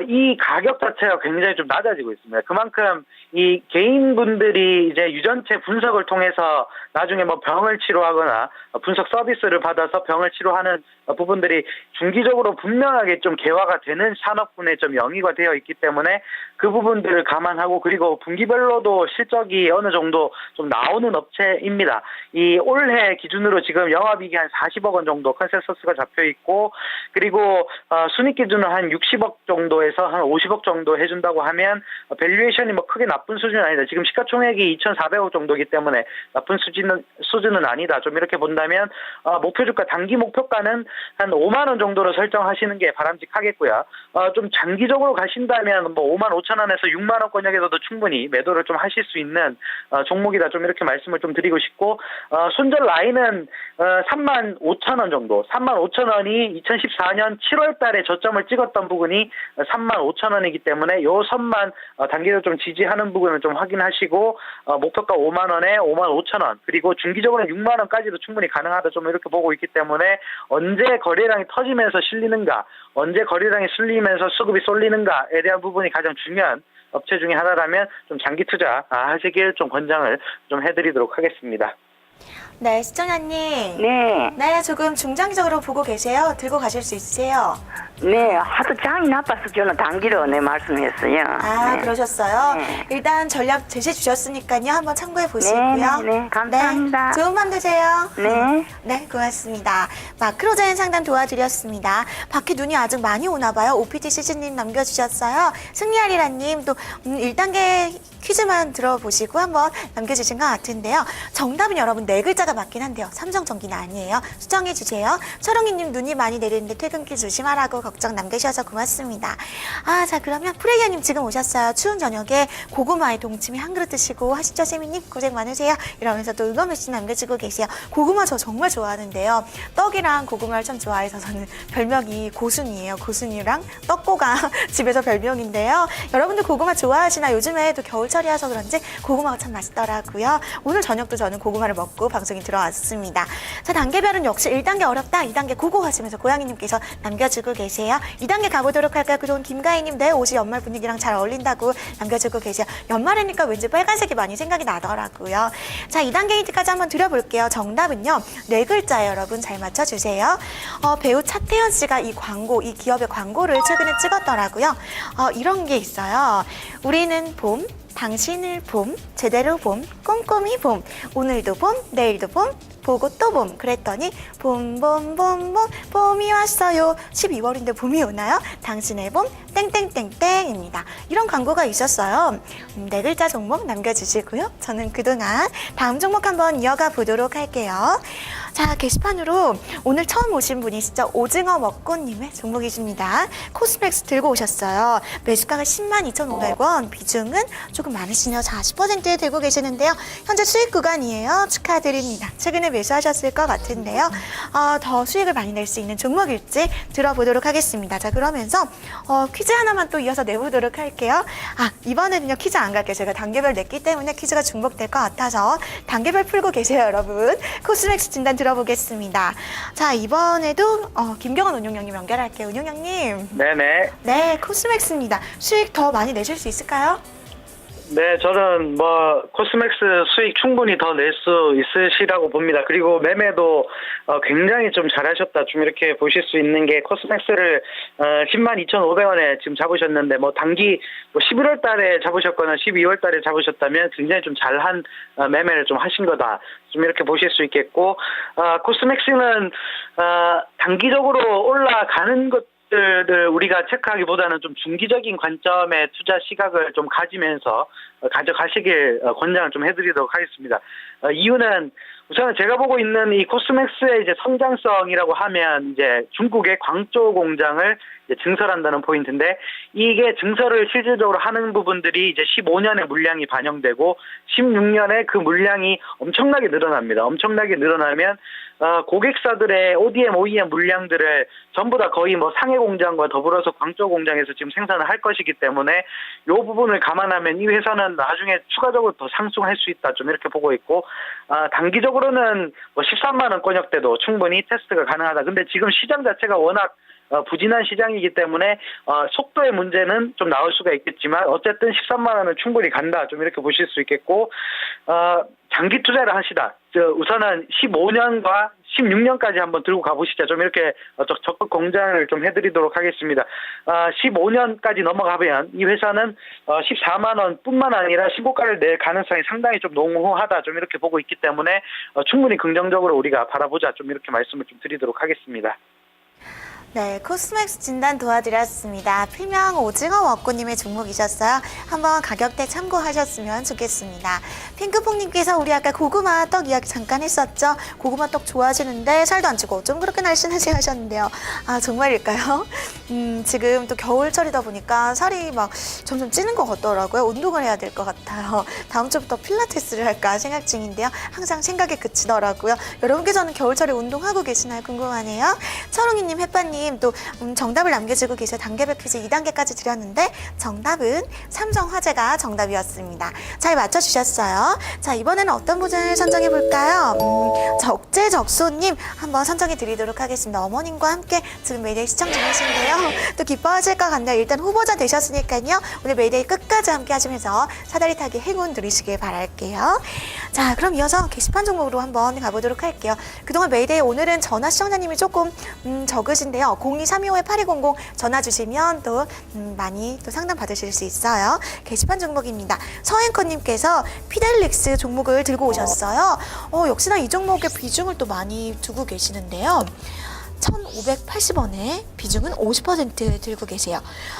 이 가격 자체가 굉장히 좀 낮아지고 있습니다. 그만큼 이 개인분들이 이제 유전체 분석을 통해서 나중에 뭐 병을 치료하거나 분석 서비스를 받아서 병을 치료하는 부분들이 중기적으로 분명하게 좀 개화가 되는 산업군에 좀 영위가 되어 있기 때문에 그 부분들을 감안하고 그리고 분기별로도 실적이 어느 정도 좀 나오는 업체입니다. 이 올해 기준으로 지금 영업이익이 한 40억 원 정도 컨센서스가 잡혀 있고 그리고 순익 기준으로 한 60억 정도에서 한 50억 정도 해준다고 하면 밸류에이션이 뭐 크게 나쁜 수준은 아니다. 지금 시가총액이 2,400억 정도이기 때문에 나쁜 수준은 아니다. 좀 이렇게 본다면 목표 주가 단기 목표가는 한 5만 원 정도로 설정하시는 게 바람직하겠고요. 좀 장기적으로 가신다면 뭐 55,000원에서 6만 원권역에서도 충분히 매도를 좀 하실 수 있는 종목이다. 좀 이렇게 말씀을 좀 드리고 싶고 손절 라인은 35,000원 정도. 35,000원이 2014년 7월 달에 저점을 찍었던 부분이 35,000원이기 때문에 요 선만 단기적으로 좀 지지하는 부분을 좀 확인하시고 목표가 5만 원에 55,000원 그리고 중기적으로는 6만 원까지도 충분히 가능하다. 좀 이렇게 보고 있기 때문에 언제 거래량이 터지면서 실리는가, 언제 거래량이 실리면서 수급이 쏠리는가에 대한 부분이 가장 중요한 업체 중에 하나라면 좀 장기 투자 하시길 좀 권장을 좀 해드리도록 하겠습니다. 네, 시청자님. 네. 네, 조금 중장기적으로 보고 계세요. 들고 가실 수 있으세요? 네, 하도 장이 나빠서 저는 단기로 말씀했어요. 아, 네. 그러셨어요? 네. 일단 전략 제시 주셨으니까요. 한번 참고해 보시고요. 네, 감사합니다. 네, 좋은 밤 되세요. 네. 네, 고맙습니다. 마크로젠 상담 도와드렸습니다. 밖에 눈이 아직 많이 오나 봐요. OPT 시즌님 남겨주셨어요. 승리하리라님 또 1단계 퀴즈만 들어보시고 한번 남겨주신 것 같은데요. 정답은 여러분 네 글자가 맞긴 한데요. 삼성전기는 아니에요. 수정해 주세요. 철웅이님 눈이 많이 내리는데 퇴근길 조심하라고 걱정 남겨주셔서 고맙습니다. 자 그러면 프레이어님 지금 오셨어요. 추운 저녁에 고구마에 동치미 한 그릇 드시고 하시죠. 세미님 고생 많으세요. 이러면서 또 응원 메시지 남겨주고 계세요. 고구마 저 정말 좋아하는데요. 떡이랑 고구마를 참 좋아해서 저는 별명이 고순이에요. 고순이랑 떡고가 집에서 별명인데요. 여러분들 고구마 좋아하시나? 요즘에 또 겨울철이라서 그런지 고구마가 참 맛있더라고요. 오늘 저녁도 저는 고구마를 먹고 방송에 들어왔습니다. 자, 단계별은 역시 1단계 어렵다, 2단계 고고 하시면서 고양이님께서 남겨주고 계세요. 2단계 가보도록 할까요? 그동안 김가희님 내 옷이 연말 분위기랑 잘 어울린다고 남겨주고 계세요. 연말이니까 왠지 빨간색이 많이 생각이 나더라고요. 자, 2단계 힌트까지 한번 드려볼게요. 정답은요, 네 글자예요. 여러분 잘 맞춰주세요. 배우 차태현 씨가 이 기업의 광고를 최근에 찍었더라고요. 이런 게 있어요. 우리는 봄, 당신을 봄, 제대로 봄, 꼼꼼히 봄, 오늘도 봄, 내일도 봄, 보고 또 봄. 그랬더니 봄, 봄이 왔어요. 12월인데 봄이 오나요? 당신의 봄, 땡땡땡땡입니다. 이런 광고가 있었어요. 네 글자 종목 남겨주시고요. 저는 그동안 다음 종목 한번 이어가 보도록 할게요. 자, 게시판으로 오늘 처음 오신 분이시죠. 오징어 먹고님의 종목이십니다. 코스맥스 들고 오셨어요. 매수가가 102,500원, 비중은 조금 많으시네요. 40%에 들고 계시는데요. 현재 수익 구간이에요. 축하드립니다. 최근에 매수하셨을 것 같은데요. 더 수익을 많이 낼 수 있는 종목일지 들어보도록 하겠습니다. 자, 그러면서 퀴즈 하나만 또 이어서 내보도록 할게요. 이번에는요, 퀴즈 안 갈게요. 제가 단계별 냈기 때문에 퀴즈가 중복될 것 같아서 단계별 풀고 계세요, 여러분. 코스맥스 진단 들어보겠습니다. 자, 이번에도 김경원 운용형님 연결할게요. 운용형님. 네네. 네, 코스맥스입니다. 수익 더 많이 내실 수 있을까요? 네, 저는 코스맥스 수익 충분히 더 낼 수 있으시라고 봅니다. 그리고 매매도 굉장히 좀 잘하셨다. 좀 이렇게 보실 수 있는 게 코스맥스를 102,500원에 지금 잡으셨는데 단기 11월 달에 잡으셨거나 12월 달에 잡으셨다면 굉장히 좀 잘한 매매를 좀 하신 거다. 좀 이렇게 보실 수 있겠고 코스맥스는 단기적으로 올라가는 것 것들을 우리가 체크하기보다는 좀 중기적인 관점의 투자 시각을 좀 가지면서 가져가시길 권장을 좀 해드리도록 하겠습니다. 이유는 우선은 제가 보고 있는 이 코스맥스의 이제 성장성이라고 하면 이제 중국의 광저우 공장을 이제 증설한다는 포인트인데, 이게 증설을 실질적으로 하는 부분들이 이제 15년의 물량이 반영되고 16년에 그 물량이 엄청나게 늘어납니다. 엄청나게 늘어나면 고객사들의 ODM, OEM 물량들을 전부 다 거의 뭐 상해 공장과 더불어서 광저우 공장에서 지금 생산을 할 것이기 때문에 이 부분을 감안하면 이 회사는 나중에 추가적으로 더 상승할 수 있다, 좀 이렇게 보고 있고, 단기적으로는 뭐 13만 원권역대도 충분히 테스트가 가능하다. 근데 지금 시장 자체가 워낙 부진한 시장이기 때문에 속도의 문제는 좀 나올 수가 있겠지만 어쨌든 13만 원은 충분히 간다, 좀 이렇게 보실 수 있겠고, 장기 투자를 하시다. 우선은 15년과 16년까지 한번 들고 가보시죠. 좀 이렇게 적극 공장을 좀 해드리도록 하겠습니다. 15년까지 넘어가면 이 회사는 14만 원뿐만 아니라 신고가를 낼 가능성이 상당히 좀 농후하다, 좀 이렇게 보고 있기 때문에 충분히 긍정적으로 우리가 바라보자, 좀 이렇게 말씀을 좀 드리도록 하겠습니다. 네, 코스맥스 진단 도와드렸습니다. 필명 오징어 먹고님의 종목이셨어요. 한번 가격대 참고하셨으면 좋겠습니다. 핑크퐁님께서 우리 아까 고구마 떡 이야기 잠깐 했었죠. 고구마 떡 좋아하시는데 살도 안 찌고 좀 그렇게 날씬하지 하셨는데요. 아, 정말일까요? 지금 또 겨울철이다 보니까 살이 막 점점 찌는 것 같더라고요. 운동을 해야 될 것 같아요. 다음 주부터 필라테스를 할까 생각 중인데요. 항상 생각에 그치더라고요. 여러분께서는 겨울철에 운동하고 계시나요? 궁금하네요. 철웅이님, 햇반님 또 정답을 남겨주고 계세요. 단계별 퀴즈 2단계까지 드렸는데 정답은 삼성화재가 정답이었습니다. 잘 맞춰주셨어요. 자, 이번에는 어떤 분을 선정해 볼까요? 적재적소님 한번 선정해 드리도록 하겠습니다. 어머님과 함께 지금 메이데이 시청 중이신데요. 또 기뻐하실 것 같네요. 일단 후보자 되셨으니까요. 오늘 메이데이 끝까지 함께 하시면서 사다리 타기 행운 누리시길 바랄게요. 자, 그럼 이어서 게시판 종목으로 한번 가보도록 할게요. 그동안 메이데이 오늘은 전화 시청자님이 조금 적으신데요. 02-325-8200 전화 주시면 또 많이 또 상담 받으실 수 있어요. 게시판 종목입니다. 서앵커님께서 피델릭스 종목을 들고 오셨어요. 역시나 이 종목의 비중을 또 많이 두고 계시는데요. 1,580원에 비중은 50% 들고 계세요.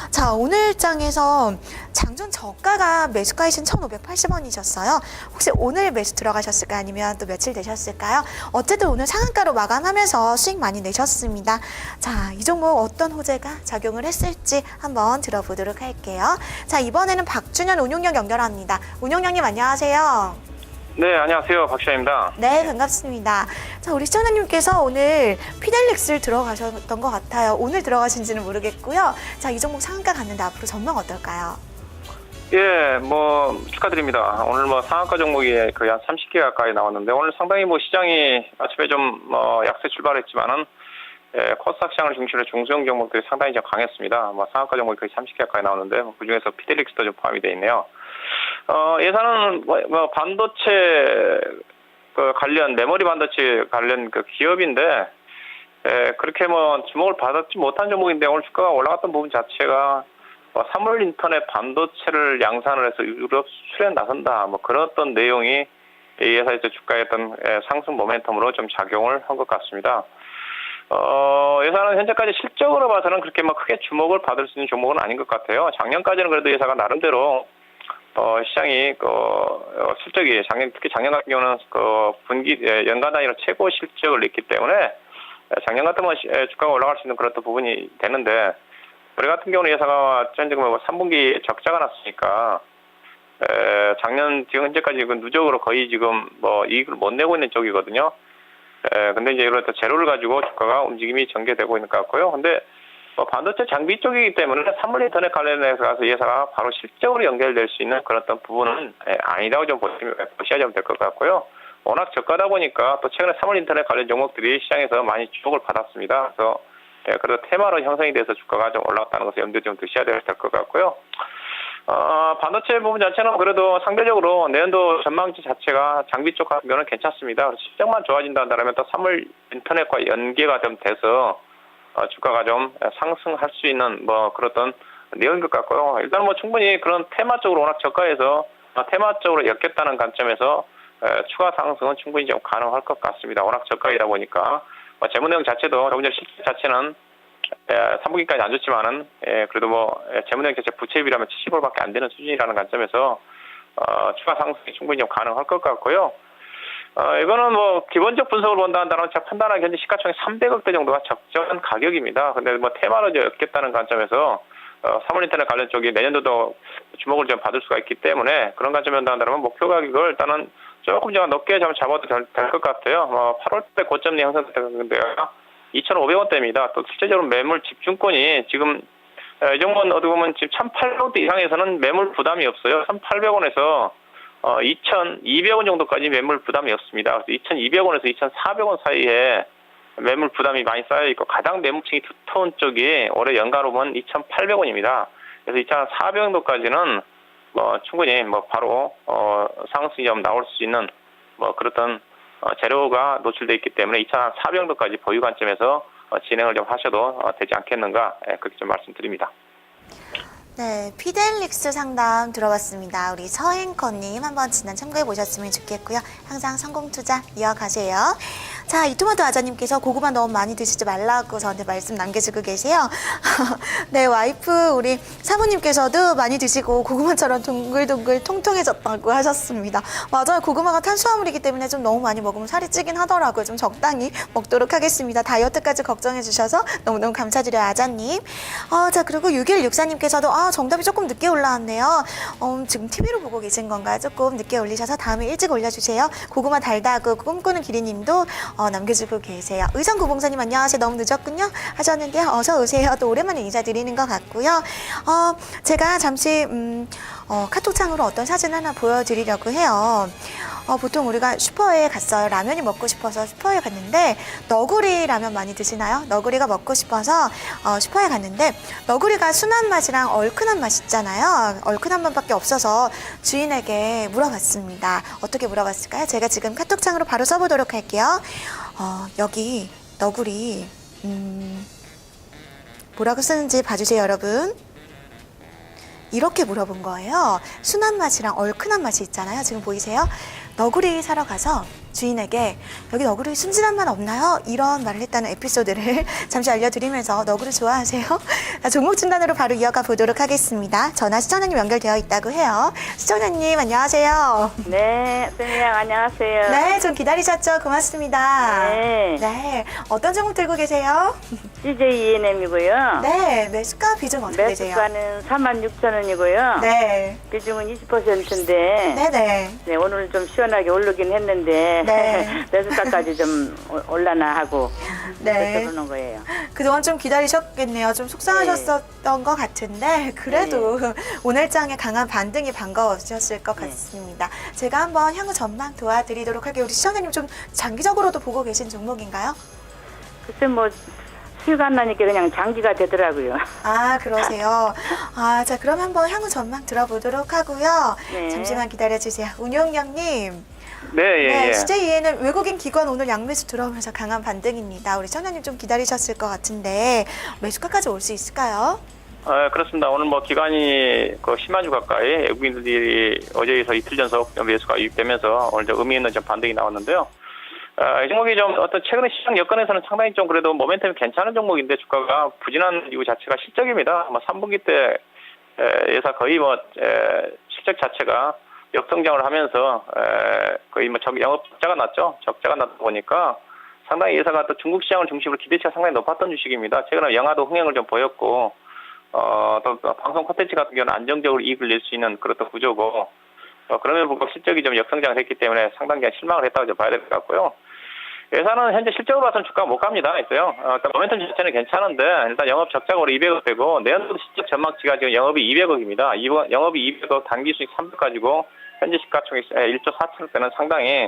자, 오늘 장에서 장중 저가가 매수가이신 1,580원이셨어요. 혹시 오늘 매수 들어가셨을까요? 아니면 또 며칠 되셨을까요? 어쨌든 오늘 상한가로 마감하면서 수익 많이 내셨습니다. 자, 이 종목 어떤 호재가 작용을 했을지 한번 들어보도록 할게요. 자, 이번에는 박준현 운용력 연결합니다. 운용력님 안녕하세요. 네, 안녕하세요. 박시아입니다. 네, 반갑습니다. 자, 우리 시청자님께서 오늘 피델릭스를 들어가셨던 것 같아요. 오늘 들어가신지는 모르겠고요. 자, 이 종목 상한가 갔는데 앞으로 전망 어떨까요? 예, 뭐 축하드립니다. 오늘 뭐 상한가 종목이 거의 한 30개 가까이 나왔는데 오늘 상당히 뭐 시장이 아침에 좀 약세 출발했지만은 코스닥 시장을 중심으로 중소형 종목들이 상당히 좀 강했습니다. 뭐 상한가 종목이 거의 30개 가까이 나오는데 그 중에서 피델릭스도 좀 포함이 되어 있네요. 예산은 뭐 반도체 관련 메모리 반도체 관련 그 기업인데 그렇게 뭐 주목을 받았지 못한 종목인데 오늘 주가가 올라갔던 부분 자체가 사물 인터넷 반도체를 양산을 해서 유럽 수출에 나선다 뭐 그런 어떤 내용이 이 회사의 주가의 어떤 상승 모멘텀으로 좀 작용을 한 것 같습니다. 회사는 현재까지 실적으로 봐서는 그렇게 막 크게 주목을 받을 수 있는 종목은 아닌 것 같아요. 작년까지는 그래도 회사가 나름대로 시장이 실적이 특히 작년 같은 경우는 분기 연간 단위로 최고 실적을 냈기 때문에 작년 같으면 주가가 올라갈 수 있는 그런 부분이 되는데 올해 같은 경우는 회사가 현재 3분기 적자가 났으니까 작년 지금 현재까지 누적으로 거의 지금 이익을 못 내고 있는 쪽이거든요. 근데 이제 이런 재료를 가지고 주가가 움직임이 전개되고 있는 것 같고요. 근데 반도체 장비 쪽이기 때문에 산물 인터넷 관련해서 회사가 바로 실적으로 연결될 수 있는 그런 어떤 부분은 아니라고 좀 보셔야 될 것 같고요. 워낙 저가다 보니까 또 최근에 산물 인터넷 관련 종목들이 시장에서 많이 주목을 받았습니다. 그래서 그래도 테마로 형성이 돼서 주가가 좀 올라갔다는 것을 염두에 좀 두셔야 될 것 같고요. 반도체 부분 자체는 그래도 상대적으로 내년도 전망치 자체가 장비 쪽 같은 경우는 괜찮습니다. 그래서 실적만 좋아진다 한다면 또 산물 인터넷과 연계가 좀 돼서 주가가 좀 상승할 수 있는 그런 내용인 것 같고요. 일단 충분히 그런 테마 쪽으로 워낙 저가해서 테마 쪽으로 엮였다는 관점에서 추가 상승은 충분히 좀 가능할 것 같습니다. 워낙 저가이다 보니까 재무 내용 자체도 조금 전 실적 자체는 3분기까지 안 좋지만은 그래도 재무적 자체 부채비라면 70%밖에 안 되는 수준이라는 관점에서 추가 상승이 충분히 좀 가능할 것 같고요. 이거는 기본적 분석을 본다면 제가 판단하기 현재 시가총액 300억대 정도가 적정한 가격입니다. 근데 테마를 엮겠다는 관점에서 사물인터넷 관련 쪽이 내년도도 주목을 좀 받을 수가 있기 때문에 그런 관점에서 본다면 목표 가격을 일단은 조금 좀 높게 좀 잡아도 될 것 같아요. 8월 때 고점이 형성됐는데요. 2,500원대입니다. 또 실제적으로 매물 집중권이 지금 이 정도는 어떻게 보면 지금 1,800원대 이상에서는 매물 부담이 없어요. 1,800원에서 2,200원 정도까지 매물 부담이 없습니다. 그래서 2,200원에서 2,400원 사이에 매물 부담이 많이 쌓여 있고 가장 매물층이 두터운 쪽이 올해 연가로는 2,800원입니다. 그래서 2,400원도까지는 충분히 바로 상승이 좀 나올 수 있는 그렇던 재료가 노출되어 있기 때문에 2,400원도까지 보유 관점에서 진행을 좀 하셔도 되지 않겠는가 그렇게 좀 말씀드립니다. 네, 피델릭스 상담 들어봤습니다. 우리 서행커님 한번 진단 참고해 보셨으면 좋겠고요. 항상 성공 투자 이어가세요. 자, 이토마토 아자님께서 고구마 너무 많이 드시지 말라고 저한테 말씀 남겨주고 계세요. 네, 와이프 우리 사모님께서도 많이 드시고 고구마처럼 동글동글 통통해졌다고 하셨습니다. 맞아요. 고구마가 탄수화물이기 때문에 좀 너무 많이 먹으면 살이 찌긴 하더라고요. 좀 적당히 먹도록 하겠습니다. 다이어트까지 걱정해 주셔서 너무너무 감사드려요, 아자님. 자, 그리고 6164님께서도 정답이 조금 늦게 올라왔네요. 지금 TV로 보고 계신 건가요? 조금 늦게 올리셔서 다음에 일찍 올려주세요. 고구마 달다고 꿈꾸는 기리님도 남겨주고 계세요. 의성구봉사님 안녕하세요. 너무 늦었군요 하셨는데요. 어서 오세요. 또 오랜만에 인사드리는 것 같고요. 제가 잠시 카톡창으로 어떤 사진 하나 보여드리려고 해요. 보통 우리가 슈퍼에 갔어요. 라면이 먹고 싶어서 슈퍼에 갔는데 너구리 라면 많이 드시나요? 너구리가 먹고 싶어서 슈퍼에 갔는데 너구리가 순한 맛이랑 얼큰한 맛 있잖아요. 얼큰한 맛밖에 없어서 주인에게 물어봤습니다. 어떻게 물어봤을까요? 제가 지금 카톡창으로 바로 써보도록 할게요. 여기 너구리 뭐라고 쓰는지 봐주세요, 여러분. 이렇게 물어본 거예요. 순한 맛이랑 얼큰한 맛이 있잖아요. 지금 보이세요? 너구리 사러 가서 주인에게 여기 너구리 순진한 맛 없나요? 이런 말을 했다는 에피소드를 잠시 알려드리면서 너구리 좋아하세요? 종목 진단으로 바로 이어가 보도록 하겠습니다. 전화 시청자님 연결되어 있다고 해요. 시청자님 안녕하세요. 네, 선생님 안녕하세요. 네, 좀 기다리셨죠? 고맙습니다. 네. 네, 어떤 종목 들고 계세요? CJENM이고요. 네, 매수가 비중 어떻게 되세요? 매수가는 46,000원이고요. 네, 비중은 20%인데 네네. 네, 오늘 좀 시원하게 오르긴 했는데 네. 매수가까지 좀 올라나 하고 네. 그러는 거예요. 그동안 좀 기다리셨겠네요. 좀 속상하셨었던 것 같은데 그래도 오늘장에 강한 반등이 반가우셨을 것 같습니다. 제가 한번 향후 전망 도와드리도록 할게요. 우리 시청자님 좀 장기적으로도 보고 계신 종목인가요? 글쎄 수요가 안 나니까 그냥 장기가 되더라고요. 아, 그러세요. 자, 그럼 한번 향후 전망 들어보도록 하고요. 네. 잠시만 기다려주세요. 운용영님. 네, CJE는 외국인 기관 오늘 양매수 들어오면서 강한 반등입니다. 우리 청자님 좀 기다리셨을 것 같은데 매수가까지 올 수 있을까요? 그렇습니다. 오늘 기간이 10만 주 가까이 외국인들이 어제에서 이틀 전속 매수가 유입되면서 오늘 좀 의미 있는 좀 반등이 나왔는데요. 이 종목이 좀 최근에 시장 여건에서는 상당히 좀 그래도 모멘텀이 괜찮은 종목인데 주가가 부진한 이유 자체가 실적입니다. 3분기 때 예사 거의 실적 자체가 역성장을 하면서 거의 영업 적자가 났죠. 적자가 나다 보니까 상당히 예사가 또 중국 시장을 중심으로 기대치가 상당히 높았던 주식입니다. 최근에 영화도 흥행을 좀 보였고 또 방송 콘텐츠 같은 경우는 안정적으로 이익을 낼 수 있는 그런 구조고 그럼에도 불구하고 실적이 좀 역성장을 했기 때문에 상당히 실망을 했다고 좀 봐야 될 것 같고요. 예산은 현재 실적으로 봐서는 주가가 못 갑니다. 있어요. 모멘텀 자체는 괜찮은데 일단 영업 적자가 올해 200억 되고 내년도 실적 전망치가 지금 영업이 200억입니다. 영업이 200억, 단기 수익 300 가지고 현재 시가총액 1조 4천억 되는 상당히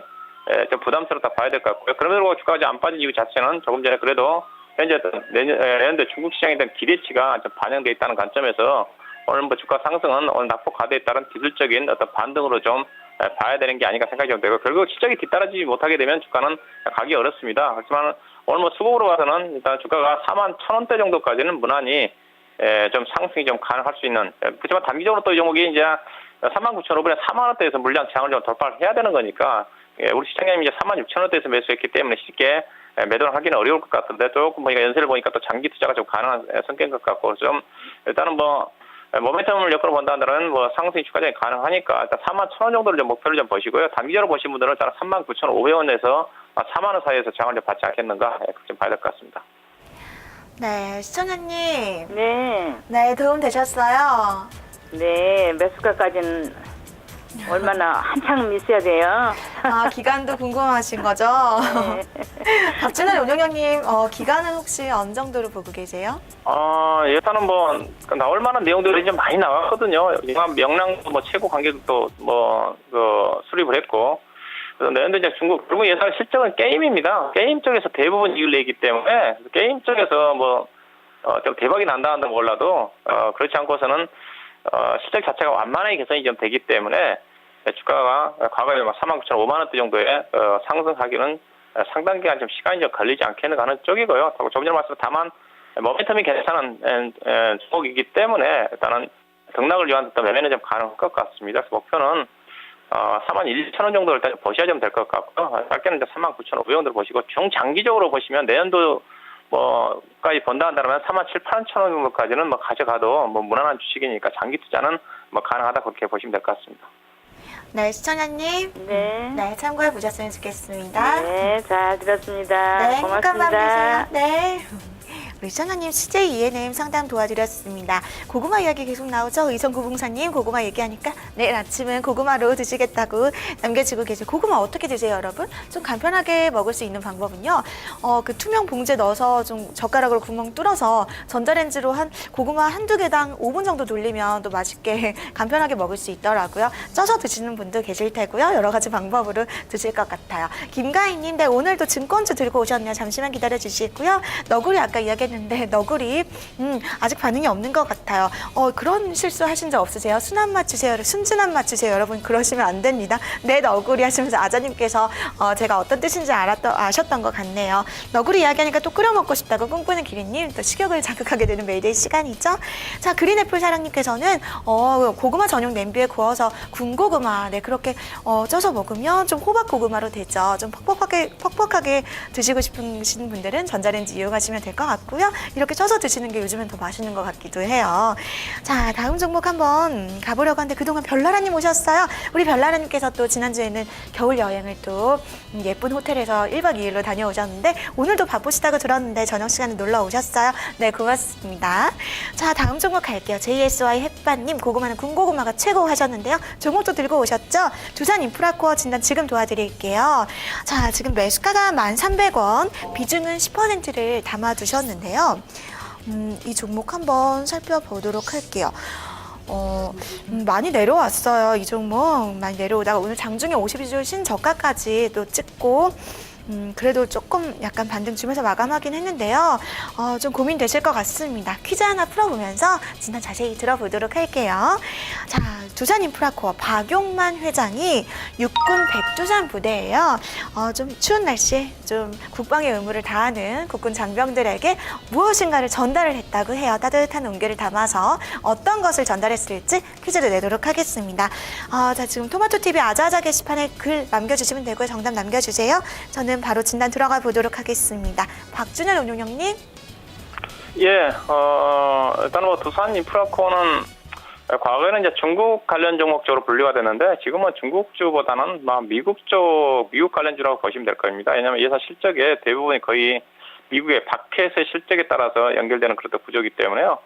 좀 부담스럽다 봐야 될 것 같고요. 그럼에도 불구하고 주가가 안 빠진 이유 자체는 조금 전에 그래도 현재 내년도 중국 시장에 대한 기대치가 좀 반영돼 있다는 관점에서 오늘 주가 상승은 오늘 낙폭 과대에 따른 기술적인 반등으로 좀 봐야 되는 게 아닌가 생각이 좀 되고 결국 실적이 뒤따라지지 못하게 되면 주가는 가기 어렵습니다. 그렇지만 오늘 수급으로 봐서는 일단 주가가 41,000원대 정도까지는 무난히 좀 상승이 좀 가능할 수 있는 그렇지만 단기적으로 또 이 종목이 이제 39,500원에 4만원대에서 물량 저항을 좀 돌파를 해야 되는 거니까 우리 시장님이 이제 46,000원대에서 매수했기 때문에 쉽게 매도를 하기는 어려울 것 같은데 조금 보니까 연세를 보니까 또 장기 투자가 좀 가능한 성격인 것 같고 좀 일단은 뭐 모멘텀을 여건으로 본다면 뭐 상승 추가적이 가능하니까 일단 41,000원 정도를 좀 목표를 좀 보시고요. 단기적으로 보신 분들은 39,500원에서 4만 원 사이에서 장을 좀 받지 않겠는가 그렇게 좀 봐야 될 것 같습니다. 네, 시청자님. 네. 네, 도움 되셨어요? 네. 매수가까지는 얼마나 한참 있어야 돼요. 아, 기간도 궁금하신 거죠? 박준환 운영형님, 기간은 혹시 어느 정도로 보고 계세요? 일단은 뭐 나올 만한 내용들이 좀 많이 나왔거든요. 영화 명랑도 뭐 최고 관객도 수립을 했고. 그런데 이제 중국 결국 예상 실적은 게임입니다. 게임 쪽에서 대부분 이익을 내기 때문에 게임 쪽에서 좀 대박이 난다 한다 몰라도 그렇지 않고서는 실적 자체가 완만하게 개선이 좀 되기 때문에 주가가 과거에 39,500만 원대 정도에 상승하기는 상당 기간 좀 시간이 좀 걸리지 않겠는가 하는 쪽이고요. 조금 전에 말씀 다만 모멘텀이 괜찮은 종목이기 때문에 일단은 등락을 위한 어떤 매매는 좀 가능할 것 같습니다. 그래서 목표는 41,000원 정도를 일단 보셔야 좀 될 것 같고요. 짧게는 이제 39,500원으로 보시고 중장기적으로 보시면 내년도 까지 본다 한다면 37,000원 정도까지는 가져가도 무난한 주식이니까 장기 투자는 가능하다 그렇게 보시면 될 것 같습니다. 네, 시청자님. 네. 네, 참고해 보셨으면 좋겠습니다. 네, 잘 들었습니다. 네, 행복한 밤 고맙습니다. 되세요. 네. 우리 시청자님 CJ ENM 상담 도와드렸습니다. 고구마 이야기 계속 나오죠? 의성구봉사님 고구마 얘기하니까 내일 아침은 고구마로 드시겠다고 남겨주고 계세요. 고구마 어떻게 드세요, 여러분? 좀 간편하게 먹을 수 있는 방법은요. 그 투명 봉지에 넣어서 좀 젓가락으로 구멍 뚫어서 전자레인지로 고구마 한두 개당 5분 정도 돌리면 또 맛있게 간편하게 먹을 수 있더라고요. 쪄서 드시는 분도 계실 테고요. 여러 가지 방법으로 드실 것 같아요. 김가희님, 네, 오늘도 증권주 들고 오셨네요. 잠시만 기다려 주시고요. 너구리 아까 이야기했는데 너구리 아직 반응이 없는 것 같아요. 그런 실수 하신 적 없으세요? 순한 맛 주세요. 순진한 맛 주세요. 여러분 그러시면 안 됩니다. 네, 너구리 하시면서 아자님께서 제가 어떤 뜻인지 아셨던 것 같네요. 너구리 이야기하니까 또 끓여 먹고 싶다고 꿈꾸는 기린님 또 식욕을 자극하게 되는 메이데이 시간이죠. 자, 그린애플 사랑님께서는 고구마 전용 냄비에 구워서 군고구마 그렇게 쪄서 먹으면 좀 호박 고구마로 되죠. 좀 퍽퍽하게 드시고 싶으신 분들은 전자레인지 이용하시면 될 것 같고요. 이렇게 쪄서 드시는 게 요즘엔 더 맛있는 것 같기도 해요. 자, 다음 종목 한번 가보려고 하는데 그동안 별나라님 오셨어요. 우리 별나라님께서 또 지난주에는 겨울 여행을 또 예쁜 호텔에서 1박 2일로 다녀오셨는데 오늘도 바쁘시다고 들었는데 저녁 시간에 놀러 오셨어요. 네, 고맙습니다. 자, 다음 종목 갈게요. JSY 햇반님 고구마는 군고구마가 최고 하셨는데요. 종목도 들고 오셨죠? 두산 인프라코어 진단 지금 도와드릴게요. 자, 지금 매수가가 1,300원, 비중은 10%를 담아두셨는데요. 이 종목 한번 살펴보도록 할게요. 많이 내려왔어요. 이 종목 많이 내려오다가 오늘 장중에 52주 신저가까지 또 찍고 그래도 조금 약간 반등 주면서 마감하긴 했는데요. 좀 고민되실 것 같습니다. 퀴즈 하나 풀어보면서 진단 자세히 들어보도록 할게요. 자, 두산인프라코어 박용만 회장이 육군 백두산 부대예요. 좀 추운 날씨에 좀 국방의 의무를 다하는 국군 장병들에게 무엇인가를 전달을 했다고 해요. 따뜻한 온기를 담아서 어떤 것을 전달했을지 퀴즈를 내도록 하겠습니다. 자, 지금 토마토TV 아자아자 게시판에 글 남겨주시면 되고요. 정답 남겨주세요. 저는 바로 진단 들어가 보도록 하겠습니다. 박준현 운용형님. 예, 일단 두산 인프라코어는 과거에는 이제 중국 관련 종목 쪽으로 분류가 됐는데 지금은 중국주보다는 미국 관련주라고 보시면 될 겁니다. 왜냐하면 예상 실적의 대부분이 거의 미국의 박해의 실적에 따라서 연결되는 그런 구조이기 때문에요.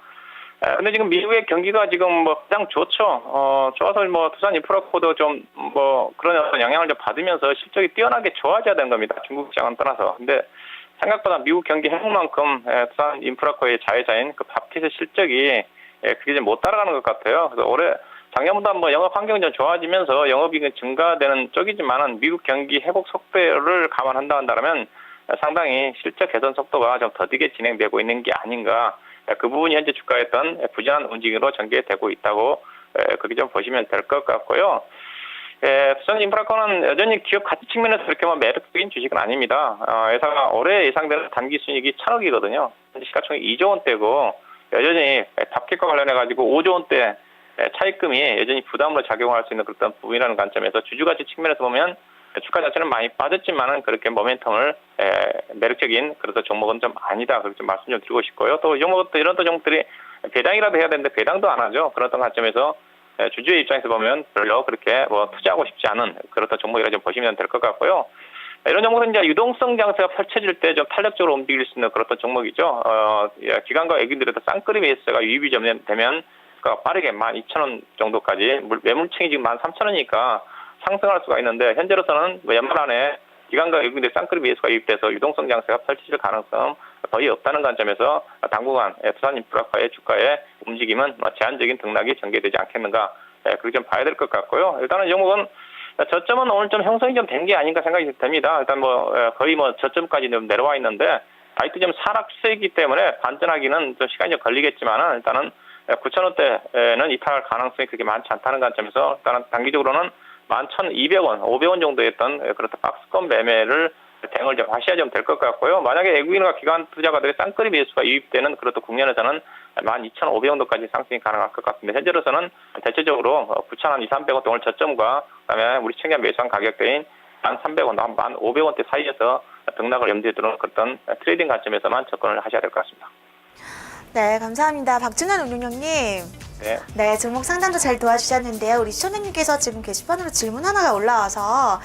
근데 지금 미국의 경기가 지금 가장 좋죠. 좋아서 두산 인프라코어도 좀 그런 어떤 영향을 좀 받으면서 실적이 뛰어나게 좋아져야 되는 겁니다. 중국 시장은 떠나서. 근데 생각보다 미국 경기 행보만큼 두산 인프라코어의 자회사인 그 밥킷의 실적이 그게 좀 못 따라가는 것 같아요. 그래서 작년보다 영업 환경이 좀 좋아지면서 영업이익이 증가되는 쪽이지만은 미국 경기 회복 속도를 감안한다 한다면 상당히 실적 개선 속도가 좀 더디게 진행되고 있는 게 아닌가. 그 부분이 현재 주가에 어떤 부진한 움직임으로 전개되고 있다고 그렇게 좀 보시면 될 것 같고요. 두산 인프라코어는 여전히 기업 가치 측면에서 그렇게 매력적인 주식은 아닙니다. 회사가 올해 예상되는 단기 순이익이 1,000억이거든요. 현재 시가총액 2조 원대고 여전히 탑kit과 관련해가지고 5조 원대 차입금이 여전히 부담으로 작용할 수 있는 그런 부분이라는 관점에서 주주가치 측면에서 보면 주가 자체는 많이 빠졌지만은 그렇게 모멘텀을 매력적인 그런 종목은 좀 아니다. 그렇게 좀 말씀 좀 드리고 싶고요. 또 이 종목도 이런 또 종목들이 배당이라도 해야 되는데 배당도 안 하죠. 그런 관점에서 주주의 입장에서 보면 별로 그렇게 뭐 투자하고 싶지 않은 그런 종목이라 좀 보시면 될 것 같고요. 이런 종목은 이제 유동성 장세가 펼쳐질 때 좀 탄력적으로 움직일 수 있는 그런 종목이죠. 기관과 외국인들에도 쌍끌이 베이스가 유입이 되면 빠르게 12,000원 정도까지 매물층이 지금 13,000원이니까 상승할 수가 있는데 현재로서는 연말 안에 기관과 외국인들 쌍끌이 베이스가 유입돼서 유동성 장세가 펼쳐질 가능성 거의 없다는 관점에서 당분간 두산인프라파의 주가의 움직임은 제한적인 등락이 전개되지 않겠는가 그렇게 좀 봐야 될 것 같고요. 일단은 이 종목은 저점은 오늘 좀 형성이 좀 된 게 아닌가 생각이 됩니다. 일단 거의 저점까지 좀 내려와 있는데 다이트 좀 하락 추세이기 때문에 반전하기는 좀 시간이 좀 걸리겠지만은 일단은 9,000원대는 이탈할 가능성이 그렇게 많지 않다는 관점에서 일단은 단기적으로는 11,200원, 500원 정도였던 그런 박스권 매매를 대응을 좀 하셔야 좀 될 것 같고요. 만약에 외국인과 기관 투자가들의 쌍끌이 매수가 유입되는 그것도 국면에서는 12,500원도까지 상승이 가능할 것 같습니다. 현재로서는 대체적으로 9,200원 동안 저점과 그다음에 우리 청약 매수한 가격대인 1,300원, 1,500원대 사이에서 등락을 염두에 두는 그런 트레이딩 관점에서만 접근을 하셔야 될 것 같습니다. 네, 감사합니다. 박준환 운용님. 네, 종목 상담도 잘 도와주셨는데요. 우리 시청자님께서 지금 게시판으로 질문 하나가 올라와서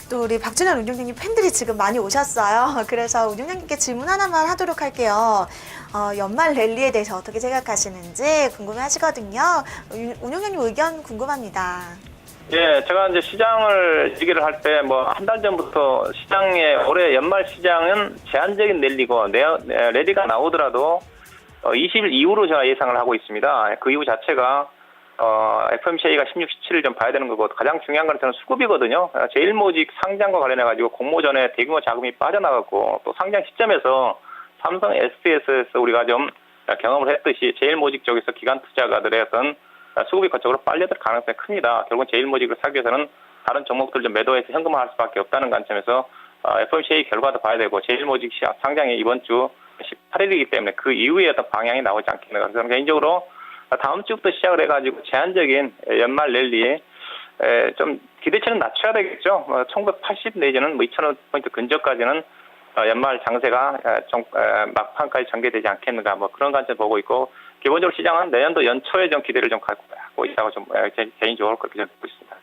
또 우리 박준환 운용님 팬들이 지금 많이 오셨어요. 그래서 운용님께 질문 하나만 하도록 할게요. 연말 랠리에 대해서 어떻게 생각하시는지 궁금해하시거든요. 운용님 의견 궁금합니다. 예, 제가 이제 시장을 얘기를 할 때 한 달 전부터 올해 연말 시장은 제한적인 랠리고 랠리가 나오더라도 20일 이후로 제가 예상을 하고 있습니다. 그 이후 자체가 FMCA가 16, 17일 좀 봐야 되는 거고 가장 중요한 건 저는 수급이거든요. 제일모직 상장과 관련해가지고 공모전에 대규모 자금이 빠져나갔고 또 상장 시점에서 삼성 SDS에서 우리가 좀 경험을 했듯이 제일모직 쪽에서 기관 투자가들의 어떤 수급이 그쪽으로 빨려들 가능성이 큽니다. 결국은 제일모직을 사기 위해서는 다른 종목들 좀 매도해서 현금화할 수밖에 없다는 관점에서 FMCA 결과도 봐야 되고 제일모직 상장이 이번 주 18일이기 때문에 그 이후에 어떤 방향이 나오지 않겠는가. 그래서 개인적으로 다음 주부터 시작을 해가지고 제한적인 연말 랠리에 좀 기대치는 낮춰야 되겠죠. 1980 내지는 2,000원 포인트 근저까지는 연말 장세가 막판까지 전개되지 않겠는가 그런 관점 보고 있고 기본적으로 시장은 내년도 연초에 좀 기대를 좀 갖고 있다고 좀 개인적으로 그렇게 좀 보고 있습니다.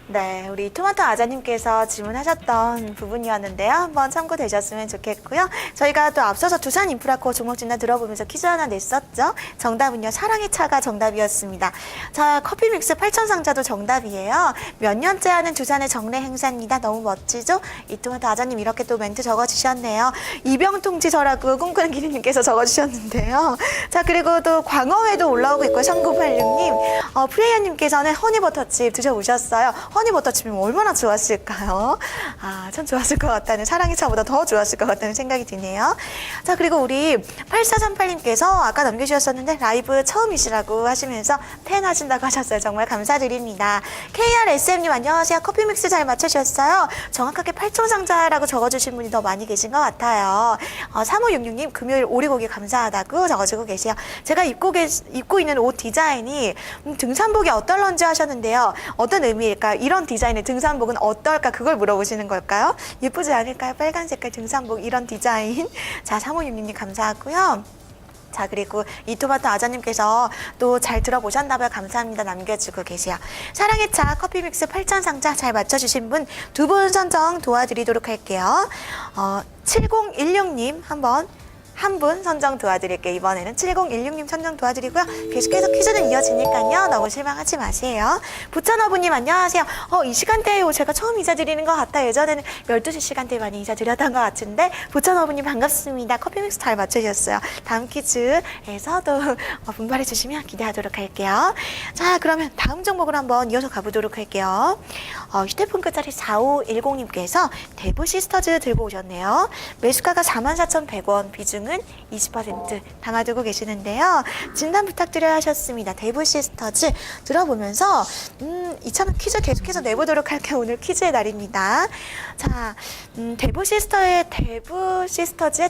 네, 우리 토마토 아자님께서 질문하셨던 부분이었는데요. 한번 참고되셨으면 좋겠고요. 저희가 또 앞서서 두산인프라코어 종목 진단 들어보면서 퀴즈 하나 냈었죠. 정답은요, 사랑의 차가 정답이었습니다. 자, 커피믹스 8,000상자도 정답이에요. 몇 년째 하는 두산의 정례 행사입니다. 너무 멋지죠? 이 토마토 아자님 이렇게 또 멘트 적어주셨네요. 이병통지서라고 꿈꾸는 기린님께서 적어주셨는데요. 자, 그리고 또 광어회도 올라오고 있고요. 1986님. 프레이어님께서는 허니버터칩 드셔보셨어요. 허니버터칩이면 얼마나 좋았을까요? 참 좋았을 것 같다는, 사랑의 차보다 더 좋았을 것 같다는 생각이 드네요. 자, 그리고 우리 8438님께서 아까 남겨주셨었는데 라이브 처음이시라고 하시면서 팬 하신다고 하셨어요. 정말 감사드립니다. KRSM님 안녕하세요. 커피믹스 잘 맞춰주셨어요. 정확하게 8,000상자라고 적어주신 분이 더 많이 계신 것 같아요. 3566님 금요일 오리고기 감사하다고 적어주고 계세요. 제가 입고 있는 옷 디자인이 등산복이 어떨런지 하셨는데요. 어떤 의미일까요? 이런 디자인의 등산복은 어떨까? 그걸 물어보시는 걸까요? 예쁘지 않을까요? 빨간 색깔 등산복 이런 디자인. 자, 3566님 감사하고요. 자, 그리고 이토마토 아자님께서 또 잘 들어보셨나봐요. 감사합니다. 남겨주고 계세요. 사랑의 차 커피믹스 8,000상자 잘 맞춰주신 분 2분 선정 도와드리도록 할게요. 7016님 한 분 선정 도와드릴게요. 이번에는 7016님 선정 도와드리고요. 계속해서 퀴즈는 이어지니까요. 너무 실망하지 마세요. 부천어부님 안녕하세요. 이 시간대에 제가 처음 인사드리는 것 같아요. 예전에는 12시 시간대에 많이 인사드렸던 것 같은데 부천어부님 반갑습니다. 커피믹스 잘 맞춰주셨어요. 다음 퀴즈에서 또 분발해 주시면 기대하도록 할게요. 자, 그러면 다음 종목으로 한번 이어서 가보도록 할게요. 휴대폰 끝자리 4510님께서 대부시스터즈 들고 오셨네요. 매수가가 44,100원, 비중은 20% 담아두고 계시는데요. 진단 부탁드려야 하셨습니다. 대부시스터즈 들어보면서 2,000원 퀴즈 계속해서 내보도록 할게요. 오늘 퀴즈의 날입니다. 자, 대부시스터즈의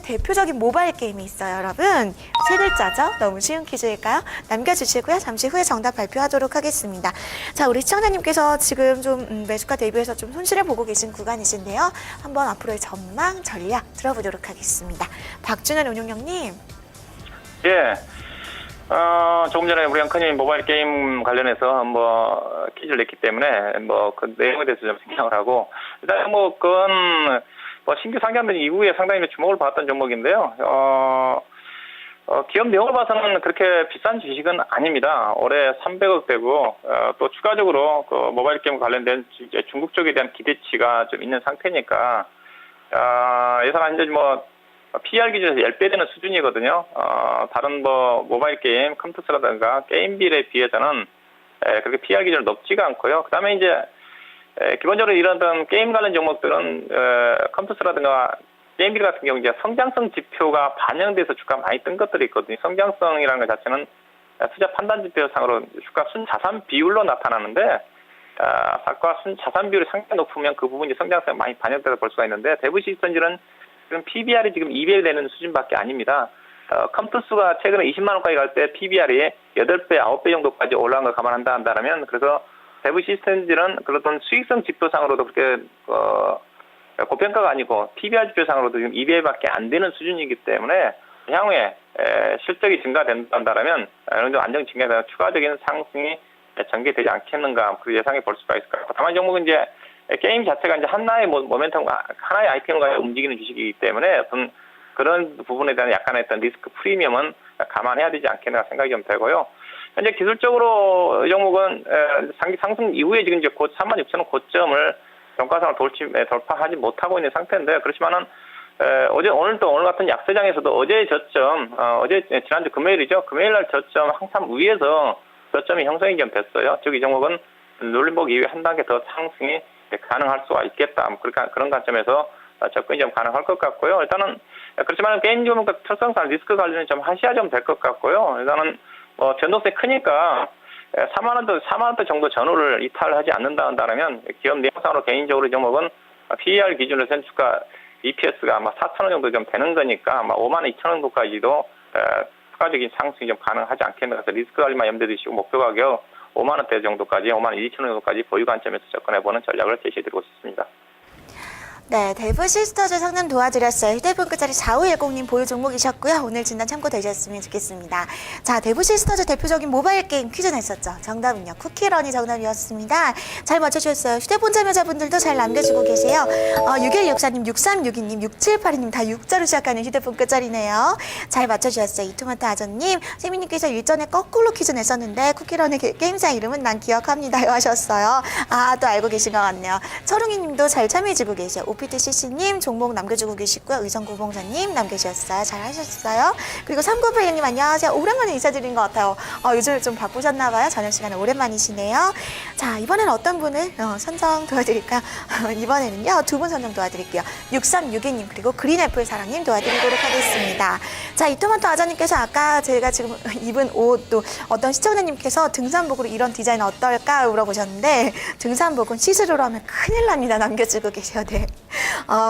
대표적인 모바일 게임이 있어요, 여러분. 3글자죠? 너무 쉬운 퀴즈일까요? 남겨주시고요. 잠시 후에 정답 발표하도록 하겠습니다. 자, 우리 시청자님께서 지금 좀 매수가 대비해서 좀 손실을 보고 계신 구간이신데요. 한번 앞으로의 전망, 전략 들어보도록 하겠습니다. 박준현 운용령님. 예. 조금 전에 우리 앵커님 모바일 게임 관련해서 뭐 퀴즈를 냈기 때문에 뭐 그 내용에 대해서 좀 생각을 하고, 일단 뭐 그건 뭐 신규 상장된 이후에 상당히 주목을 받았던 종목인데요. 기업 내용을 봐서는 그렇게 비싼 주식은 아닙니다. 올해 300억 되고, 또 추가적으로 그 모바일 게임 관련된 이제 중국 쪽에 대한 기대치가 좀 있는 상태니까, 예상 현재 뭐 PR 기준에서 10배 되는 수준이거든요. 다른 뭐 모바일 게임, 컴퓨터라든가 게임빌에 비해서는 그렇게 PR 기준은 높지가 않고요. 그 다음에 이제 기본적으로 이런 게임 관련 종목들은 컴퓨터라든가 게임빌 같은 경우 이제 성장성 지표가 반영돼서 주가 많이 뜬 것들이 있거든요. 성장성이라는 것 자체는 투자 판단 지표상으로 주가 순자산 비율로 나타나는데, 주가 순자산 비율이 상당히 높으면 그 부분이 성장성이 많이 반영돼서 볼 수가 있는데, 대부 시스템들은 지금 PBR이 지금 2배 되는 수준밖에 아닙니다. 컴투스가 최근에 20만 원까지 갈 때 PBR이 8배, 9배 정도까지 올라간 걸 감안한다면, 그래서 대부 시스템들은 그런 수익성 지표상으로도 그렇게 고평가가 아니고 PBR 지표상으로도 지금 2배밖에 안 되는 수준이기 때문에 향후에 실적이 증가된다면 어느 정도 안정 증가해서 추가적인 상승이 전개되지 않겠는가, 그 예상해 볼 수가 있을 것 같고, 다만 종목은 이제 게임 자체가 이제 하나의 모멘텀, 하나의 아이템과 움직이는 주식이기 때문에 어떤 그런 부분에 대한 약간의 어떤 리스크 프리미엄은 감안해야 되지 않겠나 생각이 좀 되고요. 현재 기술적으로 이 종목은 상승 이후에 지금 이제 곧 36,000원 고점을 종가상을 돌파하지 못하고 있는 상태인데, 그렇지만은 오늘 같은 약세장에서도 어제의 저점, 지난주 금요일이죠. 금요일 날 저점 항상 위에서 저점이 형성이 좀 됐어요. 즉 이 종목은 롤링복 이후에 한 단계 더 상승이 가능할 수가 있겠다. 그런 관점에서 접근이 좀 가능할 것 같고요. 일단은 그렇지만 게임 종목 특성상 리스크 관리는 좀 하셔야 좀 될 것 같고요. 일단은 뭐 변동성이 크니까 4만 원대 정도 전후를 이탈하지 않는다면 기업 내용상으로 개인적으로 이 종목은 PER 기준으로 현주가 EPS가 아마 4,000원 정도 좀 되는 거니까 아마 5만 2천 원 정도까지도 추가적인 상승이 좀 가능하지 않겠나. 그래서 리스크 관리만 염두에 두시고 목표 가격 5만 원대 정도까지, 5만 2천 원 정도까지 보유 관점에서 접근해보는 전략을 제시해드리고 있습니다. 네, 대부 시스터즈 상담 도와드렸어요. 휴대폰 끝자리 4510님 보유 종목이셨고요. 오늘 진단 참고되셨으면 좋겠습니다. 자, 대부 시스터즈 대표적인 모바일 게임 퀴즈 냈었죠. 정답은요, 쿠키런이 정답이었습니다. 잘 맞춰주셨어요. 휴대폰 참여자분들도 잘 남겨주고 계세요. 6164님, 6362님, 6782님 다 6자로 시작하는 휴대폰 끝자리네요. 잘 맞춰주셨어요. 이토마토 아저님, 세미님께서 일전에 거꾸로 퀴즈 냈었는데 쿠키런의 게임사 이름은 난 기억합니다 하셨어요. 또 알고 계신 것 같네요. 철웅이님도 잘 참여해주고 계세요. OPTCC님 종목 남겨주고 계시고요. 의정구봉사님 남겨주셨어요. 잘 하셨어요. 그리고 3981님 안녕하세요. 오랜만에 인사드린 것 같아요. 요즘 좀 바쁘셨나봐요. 저녁 시간에 오랜만이시네요. 자, 이번에는 어떤 분을 선정 도와드릴까요? 이번에는요, 두 분 선정 도와드릴게요. 6362님 그리고 그린애플 사랑님 도와드리도록 하겠습니다. 자, 이토마토 아자님께서 아까 제가 지금 입은 옷, 또 어떤 시청자님께서 등산복으로 이런 디자인 어떨까 물어보셨는데, 등산복은 시스루로 하면 큰일 납니다. 남겨주고 계세요. 네.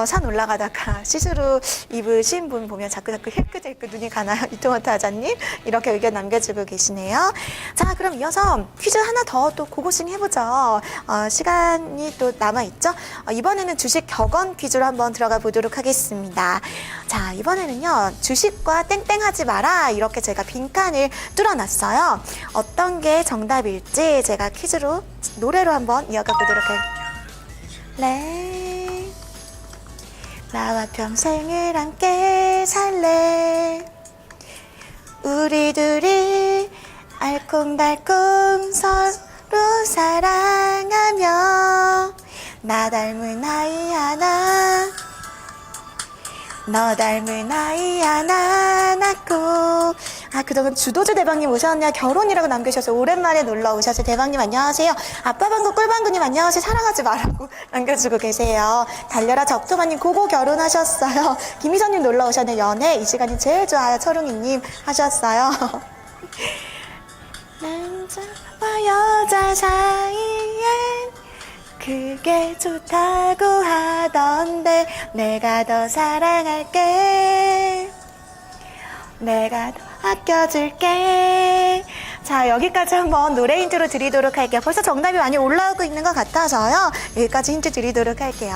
산 올라가다가 시스루 입으신 분 보면 자꾸 힐끗힐끗 눈이 가나요? 이토마토 아자님 이렇게 의견 남겨주고 계시네요. 자, 그럼 이어서 퀴즈 하나 더 또 고고싱 해보죠. 시간이 또 남아있죠? 이번에는 주식 격언 퀴즈로 한번 들어가 보도록 하겠습니다. 자, 이번에는요, 주식과 땡땡하지 마라 이렇게 제가 빈칸을 뚫어놨어요. 어떤 게 정답일지 제가 퀴즈로 노래로 한번 이어가 보도록 할게요. 나와 평생을 함께 살래. 우리 둘이 알콩달콩 서로 사랑하며 나 닮은 아이 하나, 너 닮은 아이 하나 낳고. 그동안 주도주 대방님 오셨네요. 결혼이라고 남겨주셔서 오랜만에 놀러 오셔서 대방님 안녕하세요. 아빠방구 꿀방구님 안녕하세요. 사랑하지 말라고 남겨주고 계세요. 달려라 적토마님 고고 결혼하셨어요. 김희선님 놀러 오셨네요. 연애 이 시간이 제일 좋아요. 철웅이님 하셨어요. 남자와 여자 사이엔 그게 좋다고 하던데 내가 더 사랑할게. 내가 더 아껴줄게. 자, 여기까지 한번 노래 힌트로 드리도록 할게요. 벌써 정답이 많이 올라오고 있는 것 같아서요. 여기까지 힌트 드리도록 할게요.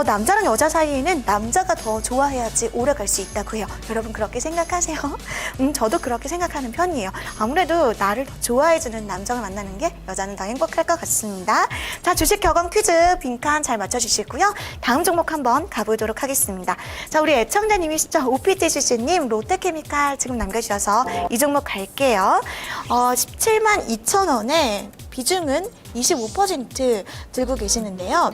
남자랑 여자 사이에는 남자가 더 좋아해야지 오래 갈 수 있다고 해요. 여러분 그렇게 생각하세요? 저도 그렇게 생각하는 편이에요. 아무래도 나를 더 좋아해주는 남자를 만나는 게 여자는 더 행복할 것 같습니다. 자, 주식 격언 퀴즈 빈칸 잘 맞춰주시고요. 다음 종목 한번 가보도록 하겠습니다. 자, 우리 애청자님이시죠? OPTCC님 롯데케미칼 지금 남겨주셔서 이 종목 갈게요. 17만 2천 원에 비중은 25% 들고 계시는데요.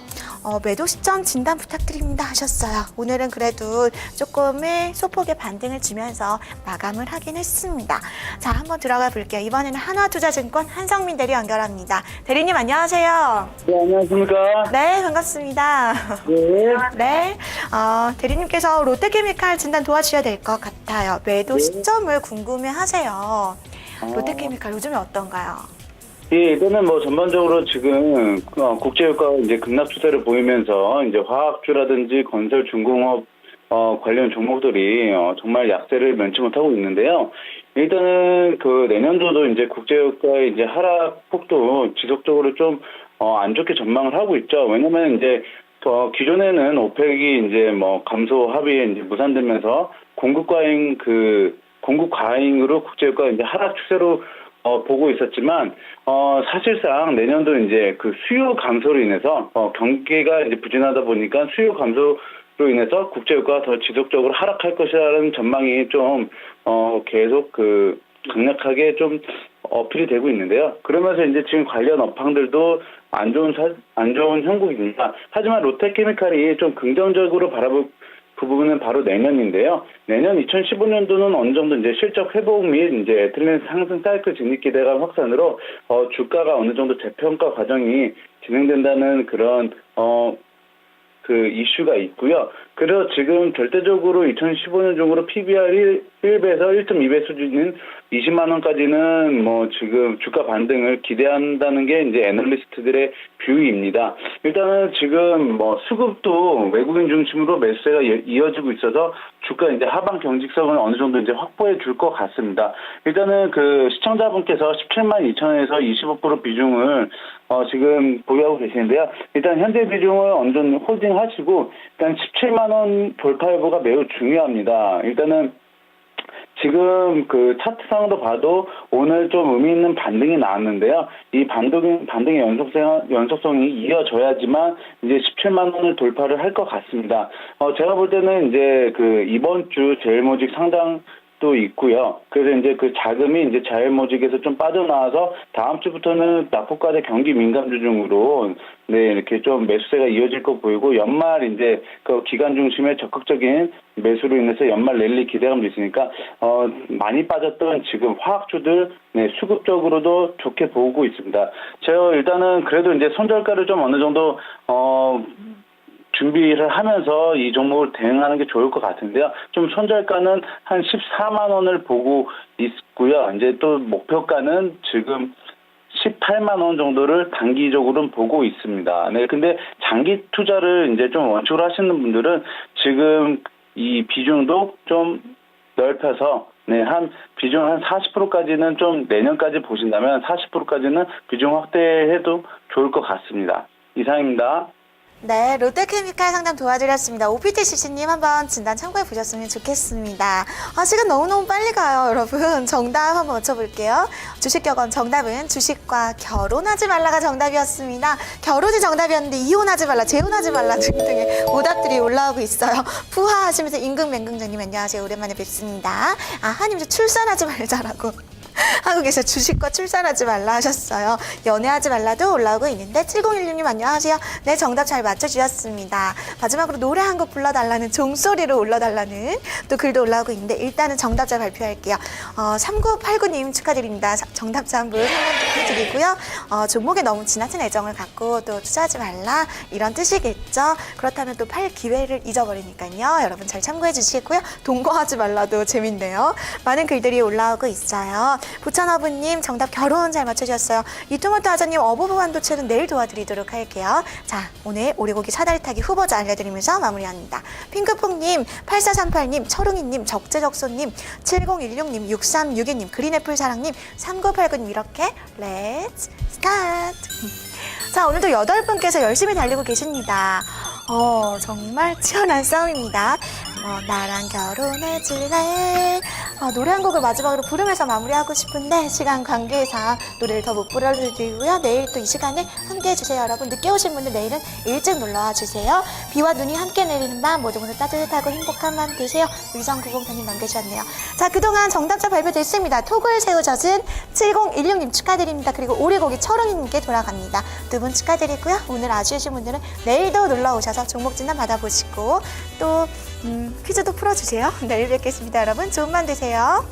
매도 시점 진단 부탁드립니다 하셨어요. 오늘은 그래도 조금의 소폭의 반등을 주면서 마감을 하긴 했습니다. 자, 한번 들어가 볼게요. 이번에는 한화투자증권 한성민 대리 연결합니다. 대리님 안녕하세요. 네, 안녕하십니까. 네, 반갑습니다. 네. 네, 대리님께서 롯데케미칼 진단 도와주셔야 될 것 같아요. 매도 시점을 궁금해하세요. 롯데케미칼 요즘에 어떤가요? 예, 일단은 뭐 전반적으로 지금 국제유가가 이제 급락 추세를 보이면서 이제 화학주라든지 건설, 중공업 관련 종목들이 정말 약세를 면치 못하고 있는데요. 일단은 그 내년도도 이제 국제유가의 이제 하락폭도 지속적으로 좀 안 좋게 전망을 하고 있죠. 왜냐면 이제 기존에는 오펙이 이제 뭐 감소 합의에 이제 무산되면서 공급 과잉으로 국제유가가 이제 하락 추세로 보고 있었지만 사실상 내년도 이제 그 수요 감소로 인해서 경기가 이제 부진하다 보니까 수요 감소로 인해서 국제유가가 더 지속적으로 하락할 것이라는 전망이 좀 계속 그 강력하게 좀 어필이 되고 있는데요. 그러면서 이제 지금 관련 업황들도 안 좋은 형국입니다. 하지만 롯데케미칼이 좀 긍정적으로 바라볼 그 부분은 바로 내년인데요. 내년 2015년도는 어느 정도 이제 실적 회복 및 이제 에틸렌 상승 사이클 진입 기대감 확산으로 주가가 어느 정도 재평가 과정이 진행된다는 그런 그 이슈가 있고요. 그래서 지금 절대적으로 2015년 중으로 PBR 1배에서 1.2배 수준인 20만 원까지는 뭐 지금 주가 반등을 기대한다는 게 이제 애널리스트들의 뷰입니다. 일단은 지금 뭐 수급도 외국인 중심으로 매수세가 이어지고 있어서 주가 이제 하방 경직성을 어느 정도 이제 확보해 줄 것 같습니다. 일단은 그 시청자분께서 17만 2천 원에서 25% 비중을 지금 보유하고 계시는데요. 일단 현재 비중을 어느 정도 홀딩하시고 일단 17만 원 돌파 여부가 매우 중요합니다. 일단은 지금 그 차트상으로 봐도 오늘 좀 의미 있는 반등이 나왔는데요. 이 반등의 연속성이 이어져야지만 이제 17만 원을 돌파를 할 것 같습니다. 제가 볼 때는 이제 그 이번 주 제일모직 상장도 있고요. 그래서 이제 그 자금이 이제 자일모직에서 좀 빠져나와서 다음 주부터는 낙폭과대 경기 민감주 중으로 이렇게 좀 매수세가 이어질 거 보이고 연말 이제 그 기간 중심의 적극적인 매수로 인해서 연말 랠리 기대감도 있으니까 많이 빠졌던 지금 화학주들 수급적으로도 좋게 보고 있습니다. 제가 일단은 그래도 이제 손절가를 좀 어느 정도 준비를 하면서 이 종목을 대응하는 게 좋을 것 같은데요. 좀 손절가는 한 14만 원을 보고 있고요. 이제 또 목표가는 지금 18만 원 정도를 단기적으로는 보고 있습니다. 네, 근데 장기 투자를 이제 좀 원칙으로 하시는 분들은 지금 이 비중도 좀 넓혀서 한 비중 한 40%까지는 좀 내년까지 보신다면 40%까지는 비중 확대해도 좋을 것 같습니다. 이상입니다. 네, 롯데케미칼 상담 도와드렸습니다. OPTCC님 한번 진단 참고해 보셨으면 좋겠습니다. 시간 너무너무 빨리 가요, 여러분. 정답 한번 맞춰볼게요. 주식격언 정답은 주식과 결혼하지 말라가 정답이었습니다. 결혼이 정답이었는데 이혼하지 말라, 재혼하지 말라 등등의 오답들이 올라오고 있어요. 푸하 하시면서 임금맹금자님 안녕하세요. 오랜만에 뵙습니다. 하님 출산하지 말자라고. 한국에서 주식과 출산하지 말라 하셨어요. 연애하지 말라도 올라오고 있는데 7016님 안녕하세요. 네, 정답 잘 맞춰주셨습니다. 마지막으로 노래 한 곡 불러달라는 종소리를 올려달라는 또 글도 올라오고 있는데 일단은 정답자 발표할게요. 3989님 축하드립니다. 정답자 한 분 선물드리고요. 종목에 너무 지나친 애정을 갖고 또 투자하지 말라 이런 뜻이겠죠. 그렇다면 또 팔 기회를 잊어버리니까요. 여러분 잘 참고해 주시고요. 동거하지 말라도 재밌네요. 많은 글들이 올라오고 있어요. 부천어부님 정답 결혼 잘 맞춰주셨어요. 이토마토 아자님 어부부 반도체는 내일 도와드리도록 할게요. 자, 오늘 오리고기 사다리 타기 후보자 알려드리면서 마무리합니다. 핑크퐁님, 8438님, 철웅이님, 적재적소님, 7016님, 6362님, 그린애플 사랑님, 3989님 이렇게 렛츠 스타트. 자, 오늘도 8분께서 열심히 달리고 계십니다. 정말 치열한 싸움입니다. 나랑 결혼해줄래? 노래 한 곡을 마지막으로 부르면서 마무리하고 싶은데 시간 관계상 노래를 더 못 불러드리고요. 내일 또 이 시간에 함께 해주세요. 여러분 늦게 오신 분들 내일은 일찍 놀러와 주세요. 비와 눈이 함께 내리는 밤 모두 모두 따뜻하고 행복한 밤 되세요. 의정구공사님 남겨주셨네요. 자, 그동안 정답자 발표됐습니다. 톡을 새우젓은 7016님 축하드립니다. 그리고 오리고기 철웅이님께 돌아갑니다. 두 분 축하드리고요. 오늘 아쉬우신 분들은 내일도 놀러 오셔서 종목 진단 받아보시고 또 퀴즈도 풀어주세요. 내일 뵙겠습니다. 여러분 좋은 밤 되세요.